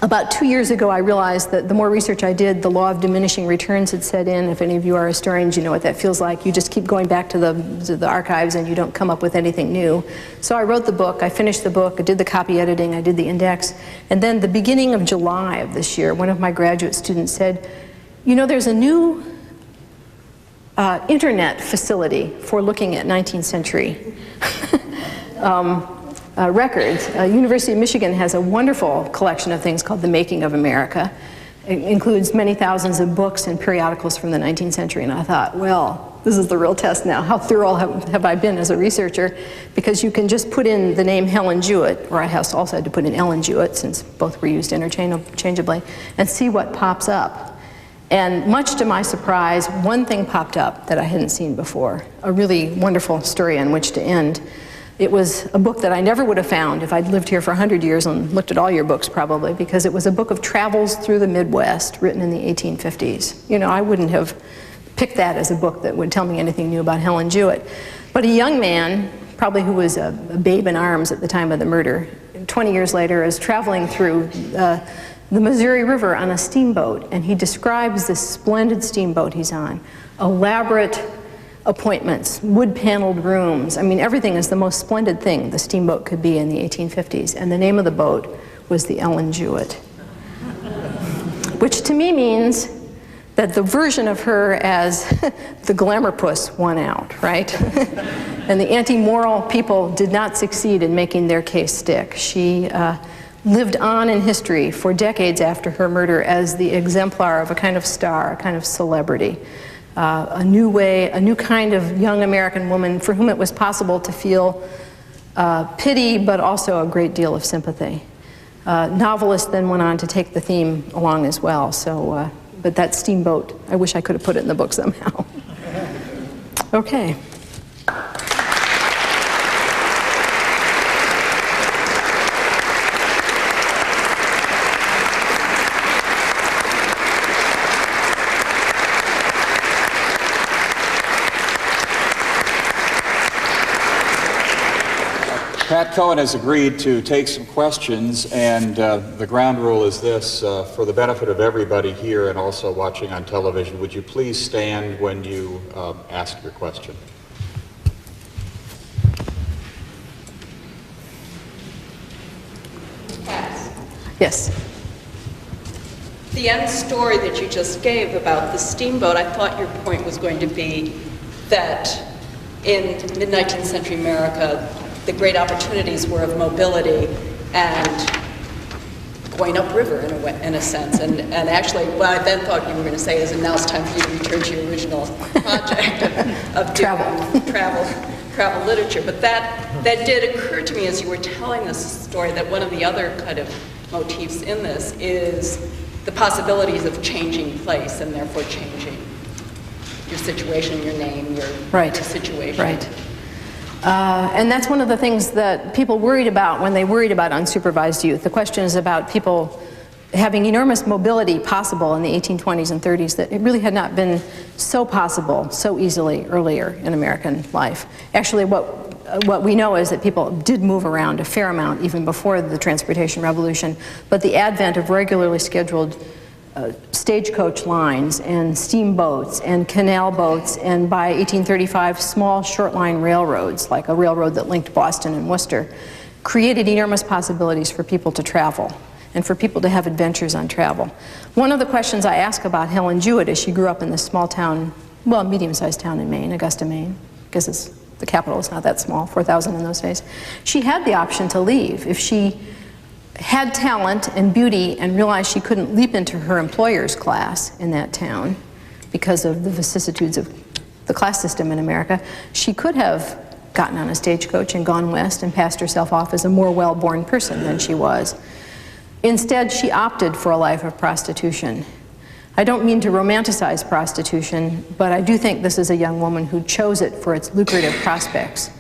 B: About 2 years ago, I realized that the more research I did, the law of diminishing returns had set in. If any of you are historians, you know what that feels like. You just keep going back to the archives and you don't come up with anything new. So I wrote the book, I finished the book, I did the copy editing, I did the index, and then the beginning of July of this year, one of my graduate students said, you know, there's a new internet facility for looking at 19th century records. University of Michigan has a wonderful collection of things called The Making of America. It includes many thousands of books and periodicals from the 19th century, and I thought, well, this is the real test now. How thorough have I been as a researcher? Because you can just put in the name Helen Jewett, or I also had to put in Ellen Jewett, since both were used interchangeably, and see what pops up. And much to my surprise, one thing popped up that I hadn't seen before, a really wonderful story on which to end. It was a book that I never would have found if I'd lived here for 100 years and looked at all your books probably, because it was a book of travels through the Midwest written in the 1850s. You know, I wouldn't have picked that as a book that would tell me anything new about Helen Jewett. But a young man, probably who was a babe in arms at the time of the murder, 20 years later is traveling through the Missouri River on a steamboat, and he describes this splendid steamboat he's on. Elaborate appointments, wood-paneled rooms. I mean, everything is the most splendid thing the steamboat could be in the 1850s. And the name of the boat was the Ellen Jewett, which to me means that the version of her as the glamour puss won out, right? And the anti-moral people did not succeed in making their case stick. She lived on in history for decades after her murder as the exemplar of a kind of star, a kind of celebrity. A new kind of young American woman for whom it was possible to feel pity, but also a great deal of sympathy. Novelists then went on to take the theme along as well. So, but that steamboat, I wish I could have put it in the book somehow. Okay.
A: Pat Cohen has agreed to take some questions, and the ground rule is this, for the benefit of everybody here and also watching on television, would you please stand when you ask your question?
B: Yes.
C: The end story that you just gave about the steamboat, I thought your point was going to be that in mid-19th century America, the great opportunities were of mobility and going upriver in a sense. And actually, what I then thought you were going to say is, and now it's time for you to return to your original project of travel literature. But that did occur to me as you were telling this story, that one of the other kind of motifs in this is the possibilities of changing place and therefore changing your situation, your name, your situation.
B: Right. And that's one of the things that people worried about when they worried about unsupervised youth. The question is about people having enormous mobility possible in the 1820s and 30s that it really had not been so possible so easily earlier in American life. Actually, what we know is that people did move around a fair amount even before the transportation revolution, but the advent of regularly scheduled stagecoach lines and steamboats and canal boats, and by 1835 small short line railroads, like a railroad that linked Boston and Worcester, created enormous possibilities for people to travel and for people to have adventures on travel. One of the questions I ask about Helen Jewett is she grew up in this small town, well, medium-sized town in Maine, Augusta, Maine, because the capital is not that small, 4,000 in those days. She had the option to leave if she had talent and beauty and realized she couldn't leap into her employer's class in that town because of the vicissitudes of the class system in America. She could have gotten on a stagecoach and gone west and passed herself off as a more well-born person than she was. Instead, she opted for a life of prostitution. I don't mean to romanticize prostitution, but I do think this is a young woman who chose it for its lucrative prospects.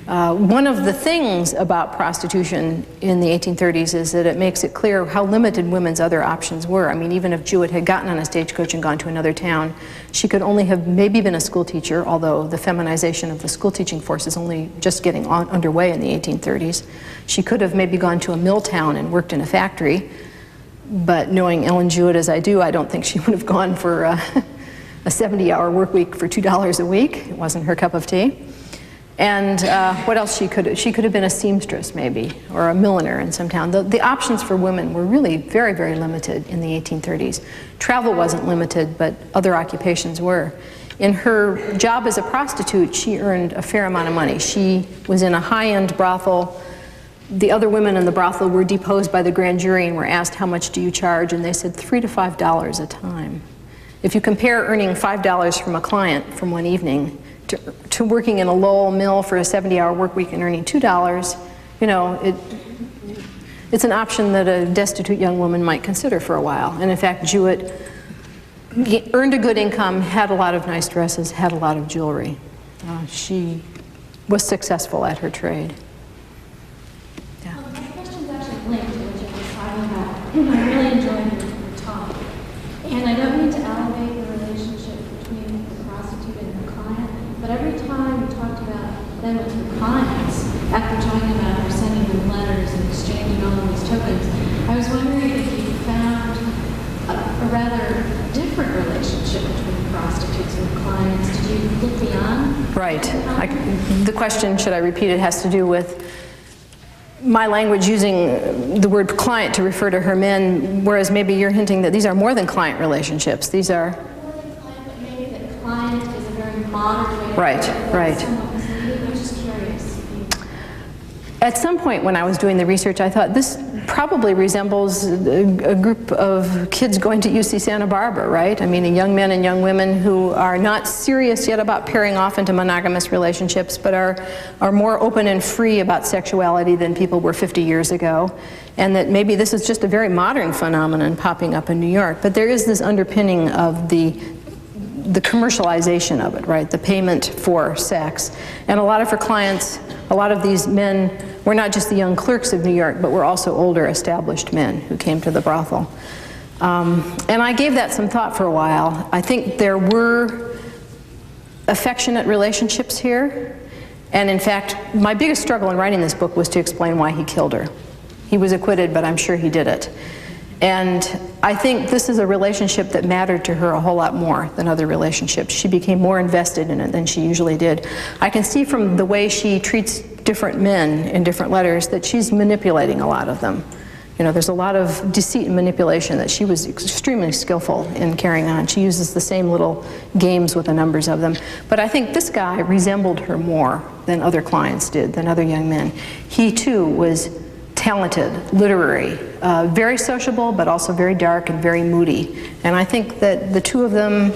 B: One of the things about prostitution in the 1830s is that it makes it clear how limited women's other options were. I mean, even if Jewett had gotten on a stagecoach and gone to another town, she could only have maybe been a school teacher, although the feminization of the school teaching force is only just getting underway in the 1830s. She could have maybe gone to a mill town and worked in a factory. But knowing Ellen Jewett as I do, I don't think she would have gone for a 70-hour work week for $2 a week. It wasn't her cup of tea. And what else she could have been a seamstress maybe, or a milliner in some town. The options for women were really very, very limited in the 1830s. Travel wasn't limited, but other occupations were. In her job as a prostitute, she earned a fair amount of money. She was in a high-end brothel. The other women in the brothel were deposed by the grand jury and were asked, how much do you charge? And they said $3 to $5 a time. If you compare earning $5 from a client from one evening to working in a Lowell mill for a 70-hour work week and earning $2, you know, it's an option that a destitute young woman might consider for a while. And in fact, Jewett earned a good income, had a lot of nice dresses, had a lot of jewelry. She was successful at her trade.
D: Yeah. My question's actually linked to what you were talking about. I really enjoyed your talk. And I don't mean to elevate the relationship between the prostitute and the client, but every time you talked about them with your clients, after talking about her sending them letters and exchanging all of these tokens, I was wondering if you found a rather different relationship between prostitutes and clients. Did you look beyond?
B: Right. The question, should I repeat it, has to do with my language using the word client to refer to her men, whereas maybe you're hinting that these are more than client relationships. These are...
D: More than client, but maybe that client is a very modern way.
B: Right, right.
D: I'm just curious.
B: At some point when I was doing the research, I thought this probably resembles a group of kids going to UC Santa Barbara, right? I mean, young men and young women who are not serious yet about pairing off into monogamous relationships, but are more open and free about sexuality than people were 50 years ago. And that maybe this is just a very modern phenomenon popping up in New York. But there is this underpinning of the commercialization of it, right? The payment for sex. And a lot of her clients, a lot of these men were not just the young clerks of New York, but were also older established men who came to the brothel. And I gave that some thought for a while. I think there were affectionate relationships here. And in fact, my biggest struggle in writing this book was to explain why he killed her. He was acquitted, but I'm sure he did it. And I think this is a relationship that mattered to her a whole lot more than other relationships. She became more invested in it than she usually did. I can see from the way she treats different men in different letters that she's manipulating a lot of them. You know, there's a lot of deceit and manipulation that she was extremely skillful in carrying on. She uses the same little games with the numbers of them. But I think this guy resembled her more than other clients did, than other young men. He too was talented, literary, very sociable, but also very dark and very moody. And I think that the two of them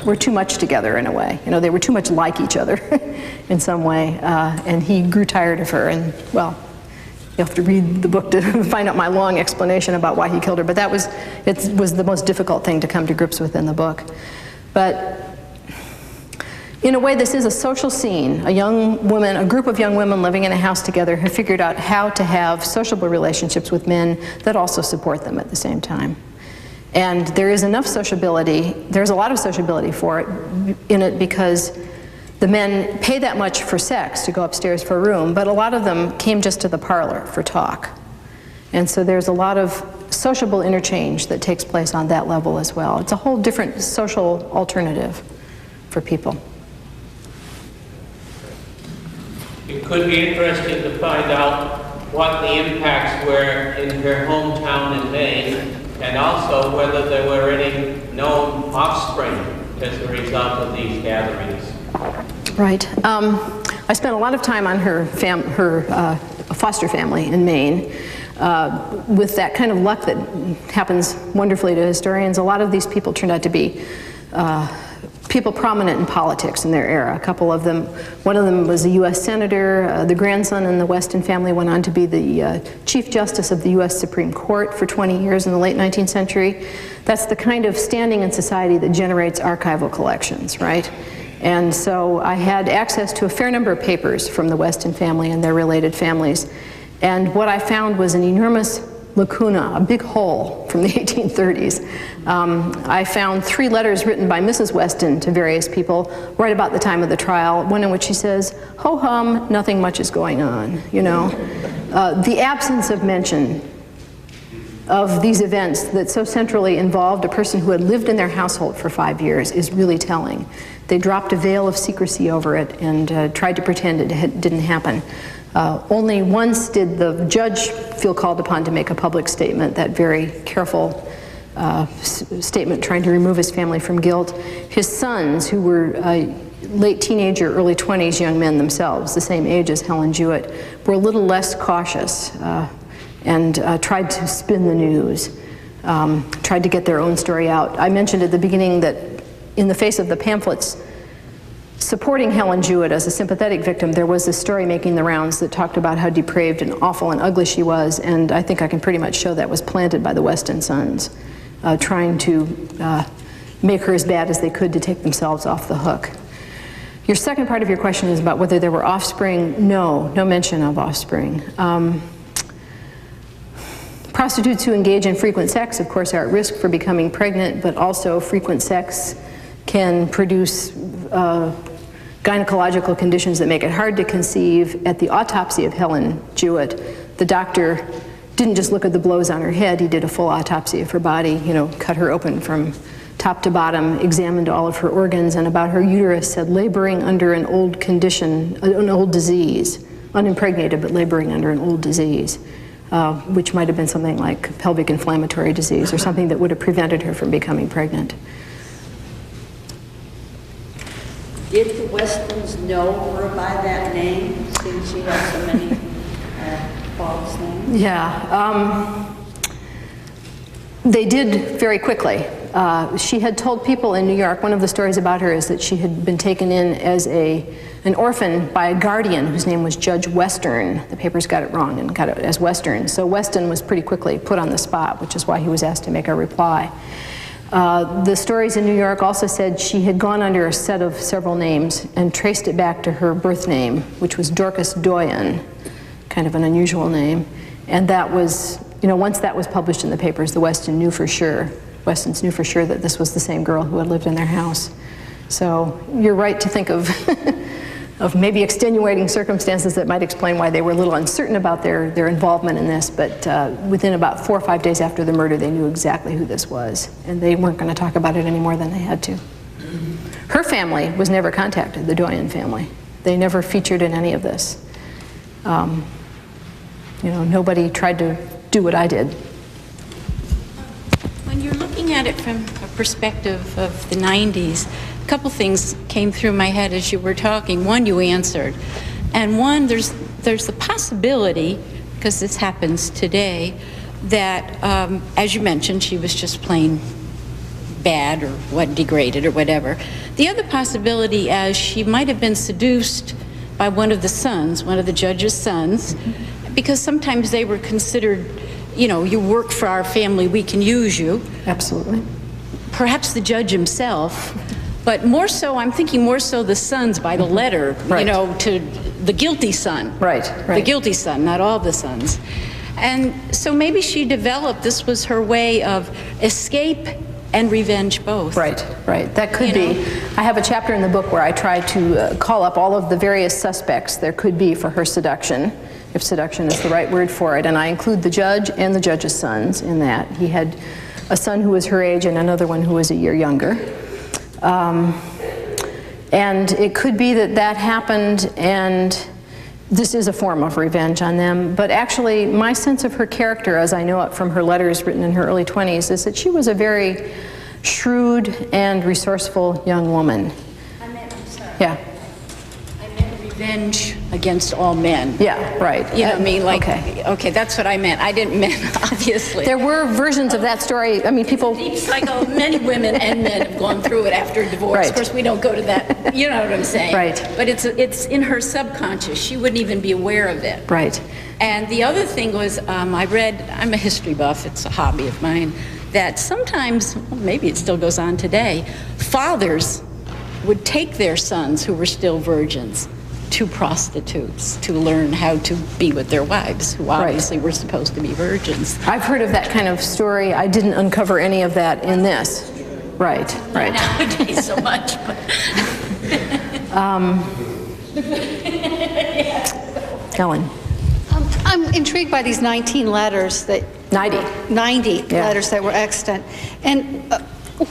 B: were too much together in a way. You know, they were too much like each other in some way. And he grew tired of her. And, well, you have to read the book to find out my long explanation about why he killed her. But it was the most difficult thing to come to grips with in the book. But in a way, this is a social scene. A group of young women living in a house together have figured out how to have sociable relationships with men that also support them at the same time. And there is enough sociability, there's a lot of sociability in it because the men pay that much for sex to go upstairs for a room, but a lot of them came just to the parlor for talk. And so there's a lot of sociable interchange that takes place on that level as well. It's a whole different social alternative for people.
E: It could be interesting to find out what the impacts were in her hometown in Maine, and also whether there were any known offspring as a result of these gatherings.
B: Right. I spent a lot of time on her foster family in Maine. With that kind of luck that happens wonderfully to historians, a lot of these people turned out to be people prominent in politics in their era. A couple of them, one of them was a U.S. Senator. The grandson in the Weston family went on to be the Chief Justice of the U.S. Supreme Court for 20 years in the late 19th century. That's the kind of standing in society that generates archival collections, right? And so I had access to a fair number of papers from the Weston family and their related families. And what I found was an enormous lacuna, a big hole from the 1830s. I found 3 letters written by Mrs. Weston to various people right about the time of the trial, one in which she says, ho-hum, nothing much is going on, you know. The absence of mention of these events that so centrally involved a person who had lived in their household for 5 years is really telling. They dropped a veil of secrecy over it and tried to pretend it didn't happen. Only once did the judge feel called upon to make a public statement, that very careful statement trying to remove his family from guilt. His sons, who were late teenager, early 20s young men themselves, the same age as Helen Jewett, were a little less cautious and tried to spin the news, tried to get their own story out. I mentioned at the beginning that in the face of the pamphlets supporting Helen Jewett as a sympathetic victim, there was this story making the rounds that talked about how depraved and awful and ugly she was, and I think I can pretty much show that was planted by the Weston sons, trying to make her as bad as they could to take themselves off the hook. Your second part of your question is about whether there were offspring. No mention of offspring. Prostitutes who engage in frequent sex, of course, are at risk for becoming pregnant, but also frequent sex can produce gynecological conditions that make it hard to conceive. At the autopsy of Helen Jewett, the doctor didn't just look at the blows on her head, he did a full autopsy of her body, cut her open from top to bottom, examined all of her organs, and about her uterus said laboring under an old condition, an old disease, unimpregnated but laboring under an old disease, which might have been something like pelvic inflammatory disease or something that would have prevented her from becoming pregnant.
F: Did the Westons know her by that name, since she had so many false names?
B: Yeah, they did very quickly. She had told people in New York, one of the stories about her is that she had been taken in as an orphan by a guardian whose name was Judge Western. The papers got it wrong and got it as Western. So Weston was pretty quickly put on the spot, which is why he was asked to make a reply. The stories in New York also said she had gone under a set of several names and traced it back to her birth name, which was Dorcas Doyen, kind of an unusual name. And that was, once that was published in the papers, the Westons knew for sure that this was the same girl who had lived in their house. So you're right to think of of maybe extenuating circumstances that might explain why they were a little uncertain about their involvement in this, but within about 4 or 5 days after the murder, they knew exactly who this was, and they weren't going to talk about it any more than they had to. Her family was never contacted, the Doyen family. They never featured in any of this. Nobody tried to do what I did.
G: When you're looking at it from a perspective of the 90s, a couple things came through my head as you were talking. One, you answered. And one, there's the possibility, because this happens today, that, as you mentioned, she was just plain bad or degraded or whatever. The other possibility, as she might have been seduced by one of the sons, one of the judge's sons, because sometimes they were considered, you work for our family, we can use you.
B: Absolutely.
G: Perhaps the judge himself, but more so, I'm thinking more so the sons by the letter,
B: right.
G: To the guilty son.
B: Right.
G: The guilty son, not all the sons. And so maybe she developed, this was her way of escape and revenge both.
B: Right. That could be. I have a chapter in the book where I try to call up all of the various suspects there could be for her seduction, if seduction is the right word for it, and I include the judge and the judge's sons in that. He had a son who was her age and another one who was a year younger. And it could be that happened and this is a form of revenge on them, but actually my sense of her character, as I know it from her letters written in her early 20s, is that she was a very shrewd and resourceful young woman.
G: I'm sorry.
B: Yeah.
G: I meant revenge against all men.
B: Yeah, right.
G: You know what I mean? Like,
B: okay,
G: that's what I meant. I didn't mean, obviously.
B: There were versions of that story. I mean, people...
G: Deep cycle, many women and men have gone through it after divorce.
B: Right.
G: Of course, we don't go to that, you know what I'm saying?
B: Right.
G: But it's in her subconscious. She wouldn't even be aware of it.
B: Right.
G: And the other thing was, I read, I'm a history buff, it's a hobby of mine, that sometimes, maybe it still goes on today, fathers would take their sons who were still virgins to prostitutes to learn how to be with their wives, who obviously were supposed to be virgins.
B: I've heard of that kind of story. I didn't uncover any of that in this. Right.
G: Nowadays so much, but...
B: Helen.
H: I'm intrigued by these 19 letters that 90
B: Yeah.
H: letters that were extant. And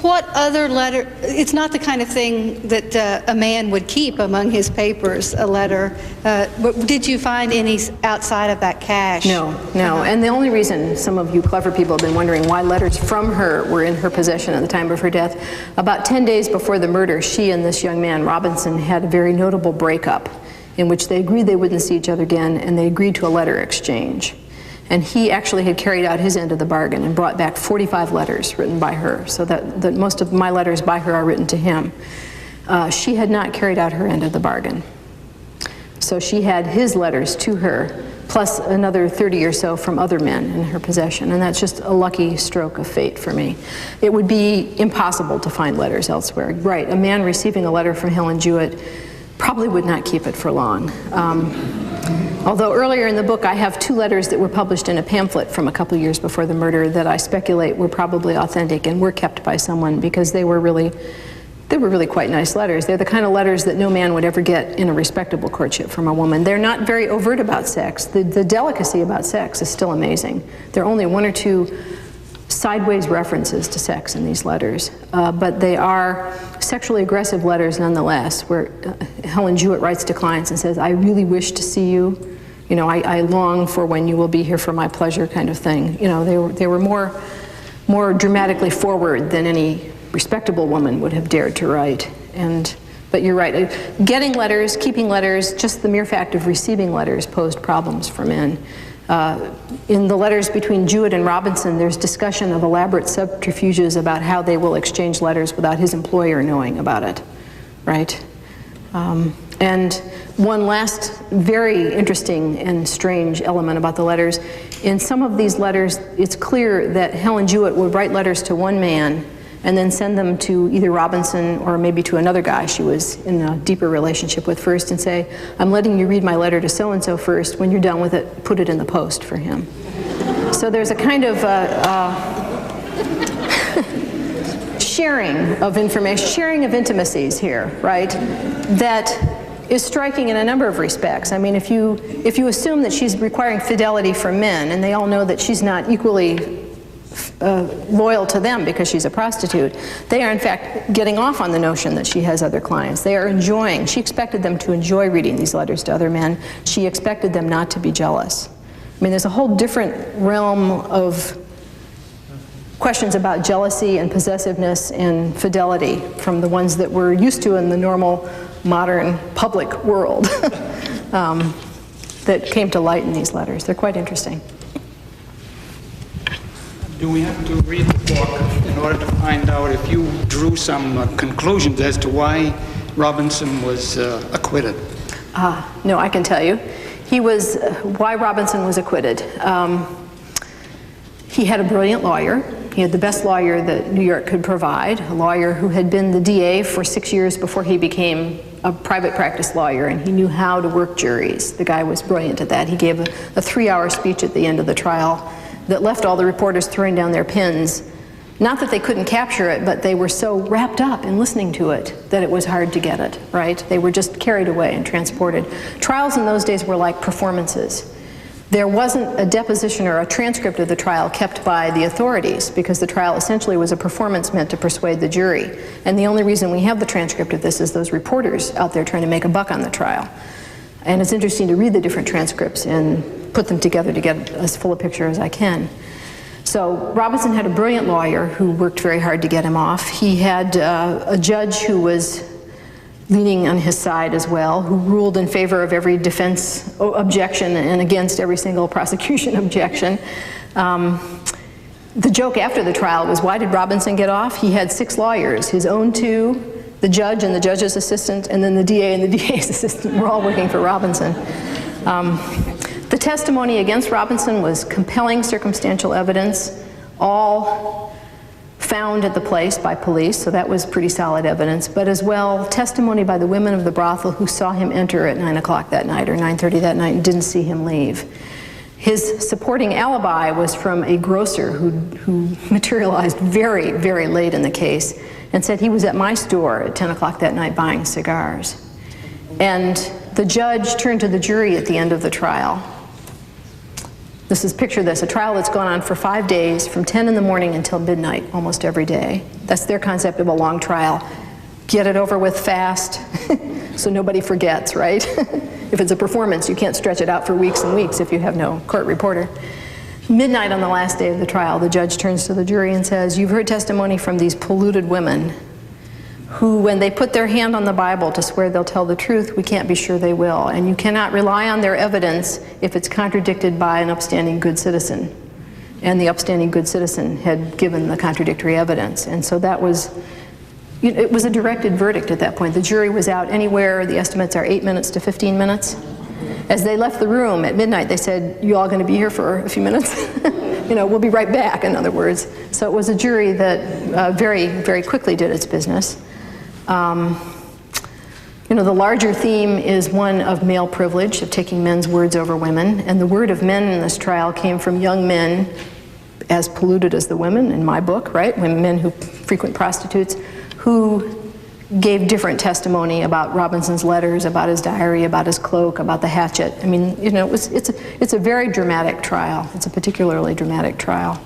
H: what other letter, it's not the kind of thing that a man would keep among his papers, a letter. But did you find any outside of that cache?
B: No. And the only reason some of you clever people have been wondering why letters from her were in her possession at the time of her death, about 10 days before the murder, she and this young man, Robinson, had a very notable breakup in which they agreed they wouldn't see each other again, and they agreed to a letter exchange. And he actually had carried out his end of the bargain and brought back 45 letters written by her, so that most of my letters by her are written to him. She had not carried out her end of the bargain. So she had his letters to her, plus another 30 or so from other men in her possession, and that's just a lucky stroke of fate for me. It would be impossible to find letters elsewhere. Right, a man receiving a letter from Helen Jewett probably would not keep it for long. Although earlier in the book I have 2 letters that were published in a pamphlet from a couple years before the murder that I speculate were probably authentic and were kept by someone because they were really quite nice letters. They're the kind of letters that no man would ever get in a respectable courtship from a woman. They're not very overt about sex. The delicacy about sex is still amazing. There are only 1 or 2 sideways references to sex in these letters, but they are sexually aggressive letters nonetheless, where Helen Jewett writes to clients and says, I really wish to see you. You know, I long for when you will be here for my pleasure, kind of thing. You know, they were more dramatically forward than any respectable woman would have dared to write. But you're right, getting letters, keeping letters, just the mere fact of receiving letters posed problems for men. In the letters between Jewett and Robinson, there's discussion of elaborate subterfuges about how they will exchange letters without his employer knowing about it, right? And one last very interesting and strange element about the letters, in some of these letters, it's clear that Helen Jewett would write letters to one man and then send them to either Robinson or maybe to another guy she was in a deeper relationship with first and say, I'm letting you read my letter to so-and-so first. When you're done with it, put it in the post for him. So there's a kind of sharing of information, sharing of intimacies here, right, that is striking in a number of respects. I mean, if you assume that she's requiring fidelity from men, and they all know that she's not equally loyal to them because she's a prostitute, they are in fact getting off on the notion that she has other clients. They are enjoying, she expected them to enjoy reading these letters to other men. She expected them not to be jealous. I mean, there's a whole different realm of questions about jealousy and possessiveness and fidelity from the ones that we're used to in the normal modern public world that came to light in these letters. They're quite interesting.
I: Do we have to read the book in order to find out if you drew some conclusions as to why Robinson was acquitted?
B: No, I can tell you. Why Robinson was acquitted. He had a brilliant lawyer. He had the best lawyer that New York could provide, a lawyer who had been the DA for 6 years before he became a private practice lawyer, and he knew how to work juries. The guy was brilliant at that. He gave a 3-hour speech at the end of the trial that left all the reporters throwing down their pens. Not that they couldn't capture it, but they were so wrapped up in listening to it that it was hard to get it, right? They were just carried away and transported. Trials in those days were like performances. There wasn't a deposition or a transcript of the trial kept by the authorities because the trial essentially was a performance meant to persuade the jury. And the only reason we have the transcript of this is those reporters out there trying to make a buck on the trial. And it's interesting to read the different transcripts and put them together to get as full a picture as I can. So Robinson had a brilliant lawyer who worked very hard to get him off. He had a judge who was leaning on his side as well, who ruled in favor of every defense objection and against every single prosecution objection. The joke after the trial was, why did Robinson get off? He had 6 lawyers, his own 2, the judge and the judge's assistant, and then the DA and the DA's assistant were all working for Robinson. The testimony against Robinson was compelling circumstantial evidence, all found at the place by police, so that was pretty solid evidence, but as well testimony by the women of the brothel who saw him enter at 9 o'clock that night or 9:30 that night and didn't see him leave. His supporting alibi was from a grocer who materialized very, very late in the case and said he was at my store at 10 o'clock that night buying cigars. And the judge turned to the jury at the end of the trial Picture this, a trial that's gone on for 5 days, from 10 in the morning until midnight, almost every day. That's their concept of a long trial. Get it over with fast, so nobody forgets, right? If it's a performance, you can't stretch it out for weeks and weeks if you have no court reporter. Midnight on the last day of the trial, the judge turns to the jury and says, "You've heard testimony from these polluted women who, when they put their hand on the Bible to swear they'll tell the truth, we can't be sure they will. And you cannot rely on their evidence if it's contradicted by an upstanding good citizen." And the upstanding good citizen had given the contradictory evidence. And so that was, it was a directed verdict at that point. The jury was out anywhere, the estimates are 8 minutes to 15 minutes. As they left the room at midnight, they said, "You all going to be here for a few minutes?" We'll be right back, in other words. So it was a jury that very, very quickly did its business. The larger theme is one of male privilege, of taking men's words over women. And the word of men in this trial came from young men, as polluted as the women in my book, right? Men who frequent prostitutes, who gave different testimony about Robinson's letters, about his diary, about his cloak, about the hatchet. I mean, it's a very dramatic trial. It's a particularly dramatic trial.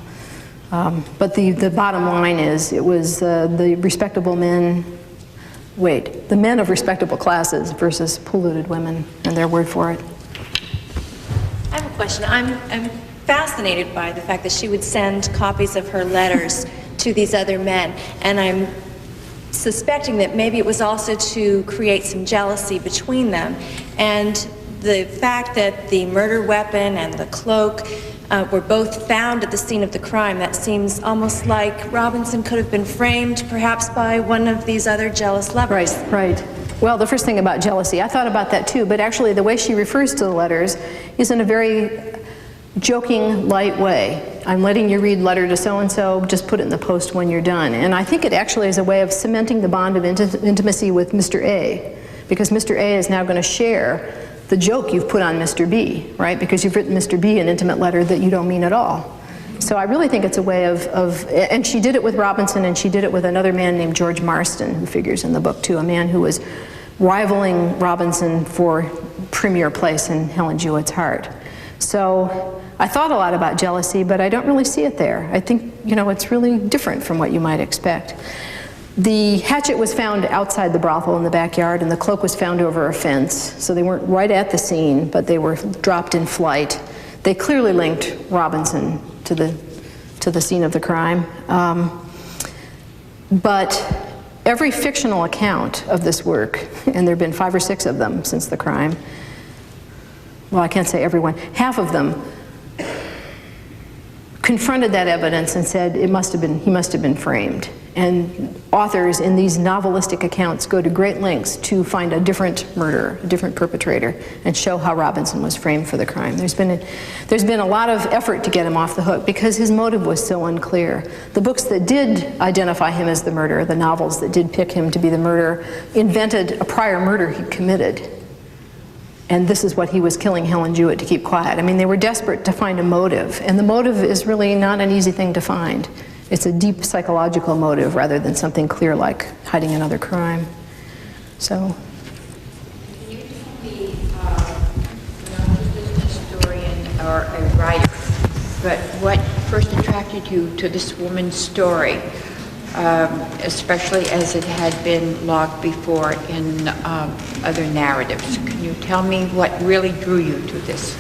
B: But the bottom line is, it was the respectable men, the men of respectable classes versus polluted women, and their word for it.
J: I have a question. I'm fascinated by the fact that she would send copies of her letters to these other men, and I'm suspecting that maybe it was also to create some jealousy between them. And the fact that the murder weapon and the cloak were both found at the scene of the crime, that seems almost like Robinson could have been framed perhaps by one of these other jealous lovers.
B: Right. Well, the first thing about jealousy, I thought about that too, but actually the way she refers to the letters is in a very joking, light way. "I'm letting you read letter to so-and-so, just put it in the post when you're done." And I think it actually is a way of cementing the bond of intimacy with Mr. A, because Mr. A is now going to share the joke you've put on Mr. B, right? Because you've written Mr. B an intimate letter that you don't mean at all. So I really think it's a way of, and she did it with Robinson, and she did it with another man named George Marston, who figures in the book too, a man who was rivaling Robinson for premier place in Helen Jewett's heart. So I thought a lot about jealousy, but I don't really see it there. I think, it's really different from what you might expect. The hatchet was found outside the brothel in the backyard, and the cloak was found over a fence. So they weren't right at the scene, but they were dropped in flight. They clearly linked Robinson to the scene of the crime. But every fictional account of this work, and there have been 5 or 6 of them since the crime, well, I can't say everyone, half of them confronted that evidence and said he must have been framed. And authors in these novelistic accounts go to great lengths to find a different murderer, a different perpetrator, and show how Robinson was framed for the crime. There's been a lot of effort to get him off the hook because his motive was so unclear. The books that did identify him as the murderer, the novels that did pick him to be the murderer, invented a prior murder he committed. And this is what he was killing Helen Jewett to keep quiet. I mean, they were desperate to find a motive, and the motive is really not an easy thing to find. It's a deep psychological motive rather than something clear like hiding another crime. So.
K: Can you tell me, not just as a historian or a writer, but what first attracted you to this woman's story, especially as it had been logged before in other narratives? Can you tell me what really drew you to this?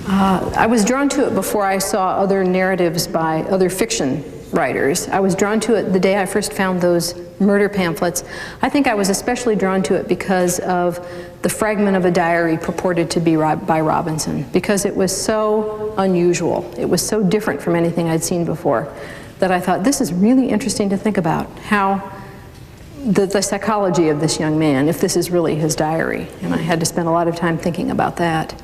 B: I was drawn to it before I saw other narratives by other fiction writers. I was drawn to it the day I first found those murder pamphlets. I think I was especially drawn to it because of the fragment of a diary purported to be by Robinson, because it was so unusual. It was so different from anything I'd seen before that I thought, this is really interesting to think about, how the psychology of this young man, if this is really his diary. And I had to spend a lot of time thinking about that.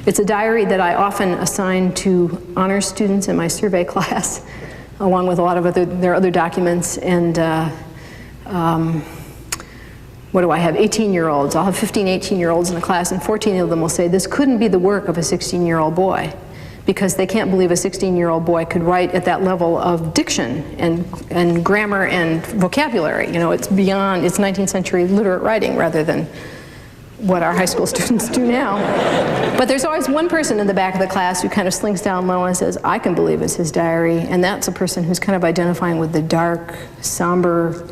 B: It's a diary that I often assign to honors students in my survey class, along with a lot of their other documents. And what do I have? 18-year-olds. I'll have 15, 18-year-olds in the class, and 14 of them will say, this couldn't be the work of a 16-year-old boy, because they can't believe a 16-year-old boy could write at that level of diction and grammar and vocabulary. You know, it's beyond, it's 19th century literate writing rather than what our high school students do now. But there's always one person in the back of the class who kind of slinks down low and says, I can believe it's his diary, and that's a person who's kind of identifying with the dark, somber,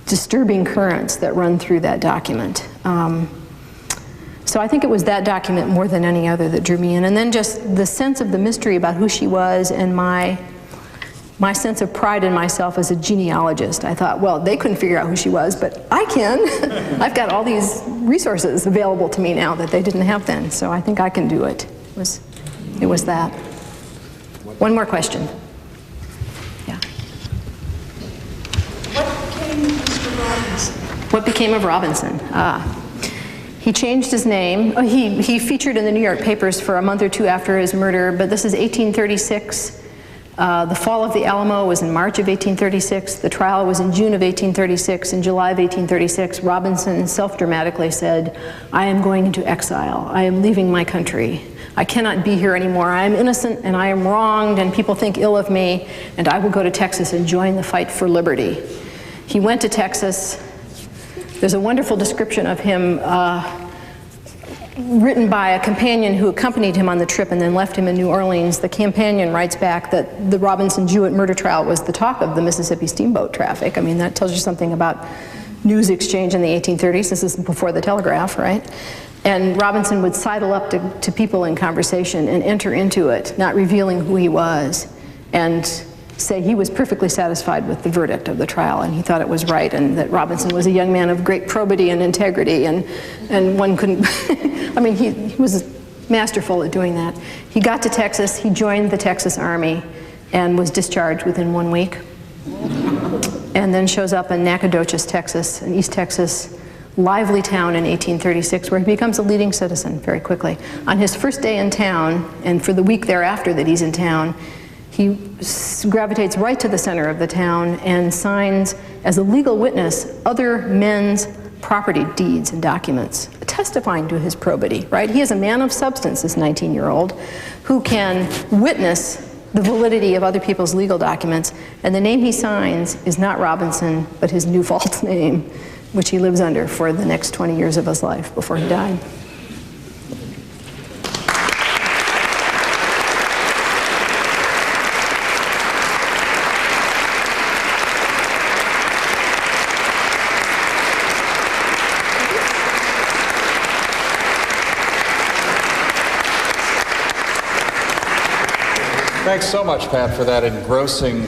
B: disturbing currents that run through that document. So I think it was that document more than any other that drew me in. And then just the sense of the mystery about who she was and my sense of pride in myself as a genealogist. I thought, well, they couldn't figure out who she was, but I can. I've got all these resources available to me now that they didn't have then, so I think I can do it. It was that. One more question. Yeah.
C: What became of Mr. Robinson?
B: What became of Robinson? He changed his name. He featured in the New York papers for a month or two after his murder, but this is 1836. The fall of the Alamo was in March of 1836. The trial was in June of 1836. In July of 1836, Robinson self-dramatically said, I am going into exile. I am leaving my country. I cannot be here anymore. I am innocent and I am wronged and people think ill of me, and I will go to Texas and join the fight for liberty. He went to Texas. There's a wonderful description of him written by a companion who accompanied him on the trip and then left him in New Orleans. The companion writes back that the Robinson Jewett murder trial was the talk of the Mississippi steamboat traffic. I mean, that tells you something about news exchange in the 1830s. This is before the telegraph, right? And Robinson would sidle up to people in conversation and enter into it, not revealing who he was, and say he was perfectly satisfied with the verdict of the trial and he thought it was right, and that Robinson was a young man of great probity and integrity, and one couldn't I mean, he was masterful at doing that. He got to Texas, he joined the Texas Army and was discharged within 1 week, and then shows up in Nacogdoches, Texas, an East Texas lively town in 1836, where he becomes a leading citizen very quickly. On his first day in town, and for the week thereafter that he's in town, he gravitates right to the center of the town and signs as a legal witness other men's property deeds and documents, testifying to his probity, right? He is a man of substance, this 19-year-old, who can witness the validity of other people's legal documents, and the name he signs is not Robinson, but his new false name, which he lives under for the next 20 years of his life before he died.
A: Thanks so much, Pat, for that engrossing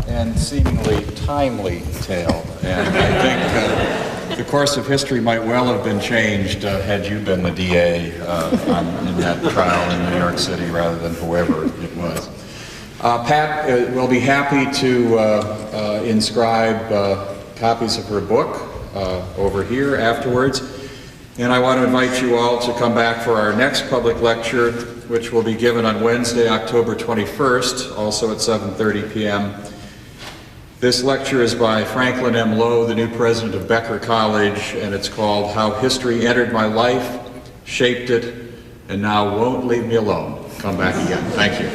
A: and seemingly timely tale. And I think the course of history might well have been changed had you been the DA in that trial in New York City rather than whoever it was. Pat will be happy to inscribe copies of her book over here afterwards. And I want to invite you all to come back for our next public lecture, which will be given on Wednesday, October 21st, also at 7:30 p.m. This lecture is by Franklin M. Lowe, the new president of Becker College, and it's called How History Entered My Life, Shaped It, and Now Won't Leave Me Alone. Come back again. Thank you.